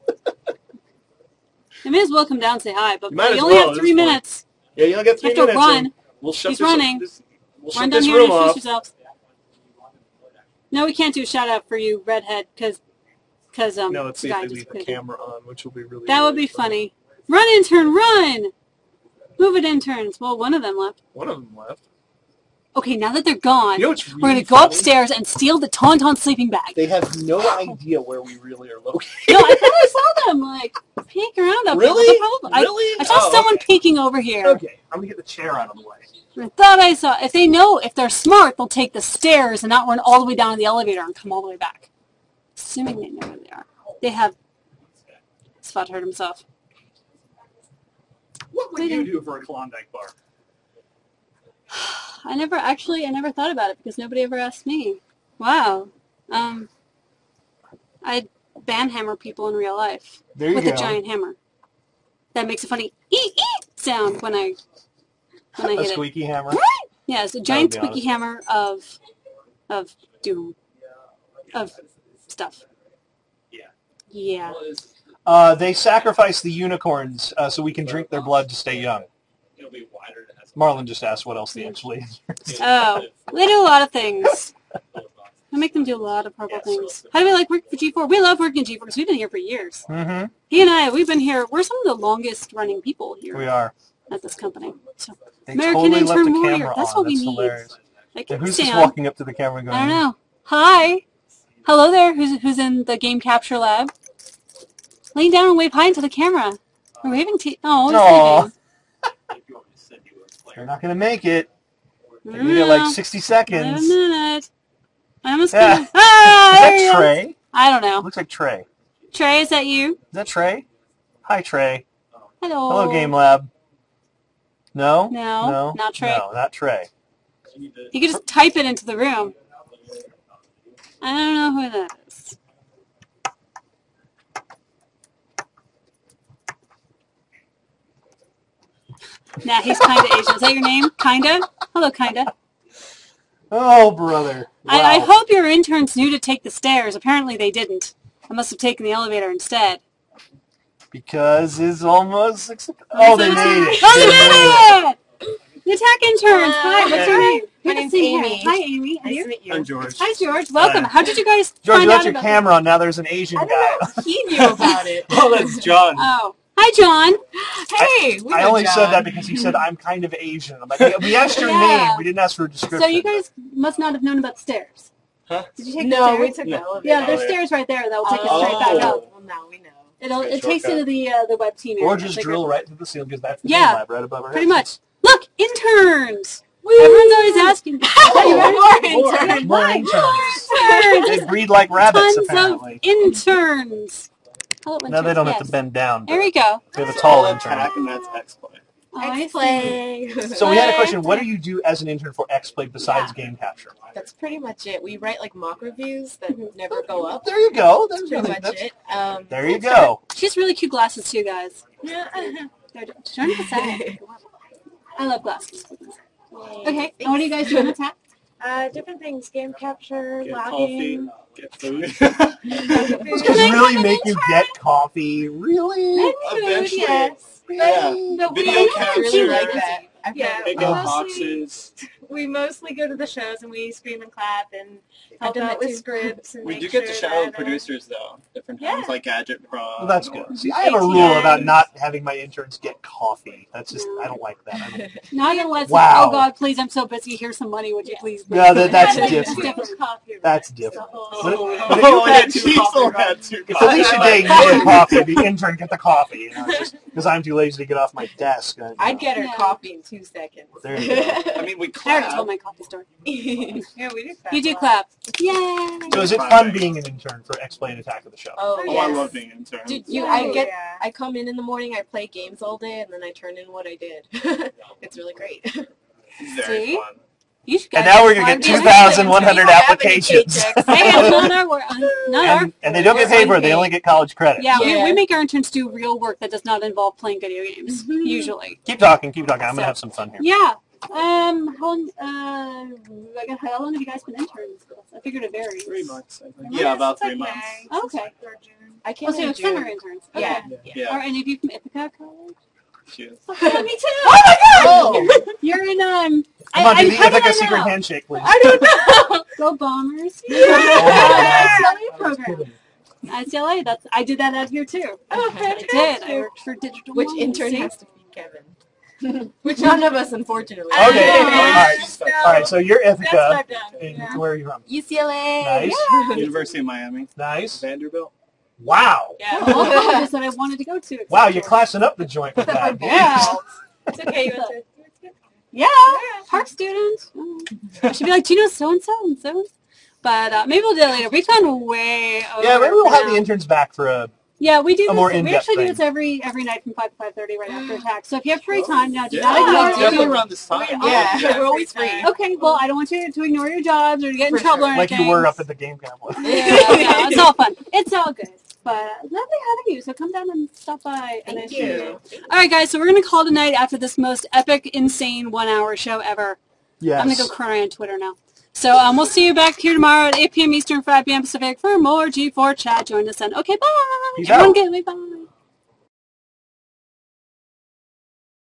You may as well come down and say hi, but you only have 3 minutes. Yeah, you only got 3 minutes. You have to run. We'll shut He's running. We'll run shut down this here room and introduce off. yourselves. No, we can't do a shout out for you, redhead, because no, let's see if they leave the camera on, which will be really. That would be funny. Run, intern, run! Move it, interns. Well, one of them left. One of them left. Okay, now that they're gone, you know what's really we're going to go upstairs and steal the Tauntaun sleeping bag. They have no idea where we really are located. No, I thought I saw them, like, peek around up really? there. Really? I saw someone peeking over here. Okay, I'm going to get the chair out of the way. I thought I saw... If they're smart, they'll take the stairs and not run all the way down to the elevator and come all the way back. Assuming they know where they are. They have... Spot hurt himself. What would you do for a Klondike bar? I never thought about it because nobody ever asked me. Wow. I'd banhammer people in real life with a giant hammer. That makes a funny ee sound when I hit it. A squeaky hammer? Yeah, it's a giant squeaky hammer of doom. Of stuff. Yeah. Yeah. They sacrifice the unicorns so we can drink their blood to stay young. Marlon just asked what else they actually. Oh, we do a lot of things. I make them do a lot of horrible things. How do we like work for G4? We love working at G4 because we've been here for years. Mm-hmm. He and I, we've been here. We're some of the longest running people here. We are. At this company. So, They American totally left Intern the Warrior. camera That's on. what we That's need. hilarious. I can Who's stand. just walking up to the camera going? I don't know. Hi. Hello there. Who's in the game capture lab? Laying down and wave hi into the camera. We're waving to. Oh, They're not going to make it. I They don't get like know. 60 Wait a seconds. minute. I'm almost Yeah. gonna. Ah, Is there he that Trey? I don't know. Looks like Trey. Trey, is that you? Is that Trey? Hi, Trey. Hello. Hello, Game Lab. No? No, not Trey. No, not Trey. You can just type it into the room. I don't know who that is. Nah, he's kinda Asian. Is that your name? Kinda? Hello, kinda. Oh, brother. Wow. I hope your interns knew to take the stairs. Apparently they didn't. I must have taken the elevator instead. Because it's almost 6 o'clock. Oh, they made it. Oh, They they made it. did it! The tech interns. Hi, what's your name? My You're the name's same Amy. hair. Hi, Amy. Nice You? to meet you. I'm George. Hi, George. Welcome. Hi. How did you guys George, find you out left your about camera on. Now there's an Asian I guy. don't know. He knew about it. Oh, that's John. Oh. Hi, John. Hey, we I know only John. said that because he said, I'm kind of Asian. I'm like, we asked your Yeah. name. We didn't ask for a description. So you guys must not have known about the stairs. Huh? Did you take the No, stairs? we took the No. elevator. Yeah, there's Oh, yeah. stairs right there that will take us Oh. straight back up. Well, now we know. It Good takes you to shortcut. the web team area. Or just It's drill like- right through the ceiling because that's the Yeah, game lab right above our Pretty heads. much. Look, interns. Everyone's always asking. More interns. More Hi, interns. They interns. breed like rabbits, Tons apparently. of interns. Hello, interns. Now they don't have Yes. to bend down. There we go. We have a tall All intern. attack, and that's X-Play. Oh, I see. X-Play. So we had a question. What do you do as an intern for X-Play besides game capture? That's pretty much it. We write like mock reviews that never go up. There you go. That's That's pretty really, much that's, it. there you go. She has really cute glasses too, guys. Yeah. They're turn to the side. I love glasses. Okay, and what do you guys do on the tap? Different things. Game capture, Get logging. coffee, get food. Just really make you get coffee. Really? Eventually. Yes. Yeah. But Video we capture. really like that. I've Yeah. heard Pick of up it. boxes. We mostly go to the shows and we scream and clap and I've help done out that with too. scripts. And We make do get to sure shadow that, producers though, different Yeah. times like Gadget Pro. Well, that's good. See, I have a rule about not having my interns get coffee. That's just, I don't like that. I don't, Not unless, Wow. oh God, please, I'm so busy. Here's some money. Would you please? No, that's Like, different. coffee. That's different. Oh, But oh, if you I had had two two coffee had two If Felicia coffee. Day needed coffee, the intern get the coffee. You know, just because I'm too lazy to get off my desk. I'd get her Yeah. coffee in 2 seconds. There you go. I mean, we I already clap. told my coffee story. Yeah, we do clap. You a do lot. clap. Yay! So is it fun being an intern for X-Play and Attack of the Show? Oh, Oh, yes. I love being an intern. Dude, you, Oh, I get, yeah. I come in the morning, I play games all day, and then I turn in what I did. It's really great. Very See? fun. You should And guys now we're have going to get fun. 2,100 We don't have any applications. paychecks. Hey, it's not our work. Not our. And they don't get paid for it. They only get college credit. Yeah, Yeah. we make our interns do real work that does not involve playing video games, usually. Keep talking. Keep talking. I'm going to have some fun here. Yeah. How long, how long have you guys been interns? I figured it varies. 3 months, I think. Yeah, about 3 months. Okay. I came Oh, so in you're June. summer interns. Okay. Yeah. Yeah. Are any of you from Ithaca College? Cheers. Yeah, me too. Oh my God! You're in, Come on, do the how did Ithaca I secret know? handshake, please. I don't know. Go Bombers. Oh my God. ICLA program. ICLA, I did that out here too. Oh, I did. I worked for Digital Which One, intern see? has to feed Kevin? Which none of us, unfortunately. Okay. Yeah. All right. All right. So you're That's what Ithaca. I've done. And Yeah. where are you from? UCLA. Nice. University of Miami. Nice. Vanderbilt. Wow. Yeah. All colleges that I wanted to go to. Wow, you're classing up the joint with that. Yeah. It's okay. You went to. It's good. Yeah. Park student. I should be like, do you know so-and-so and so? But maybe we'll do that later. We've gone way over. Yeah, maybe we'll have now. the interns back for a. Yeah, we do a this. more We in-depth actually do thing. this every night from 5 to 5:30 right after attack. So if you have free time now, do Yeah, not ignore definitely it. around this time. Yeah, we're always free. Okay, well, I don't want you to ignore your jobs or to get in For trouble sure. or Like anything. you were up at the game camp. Yeah, no, it's all fun. It's all good. But lovely having you. So come down and stop by. and Thank I see you. All right, guys. So we're gonna call tonight after this most epic, insane 1 hour show ever. Yes. I'm gonna go cry on Twitter now. So we'll see you back here tomorrow at 8 p.m. Eastern, 5 p.m. Pacific for more G4 chat. Join us then. Okay, bye. Peace Everyone out. get me. Bye.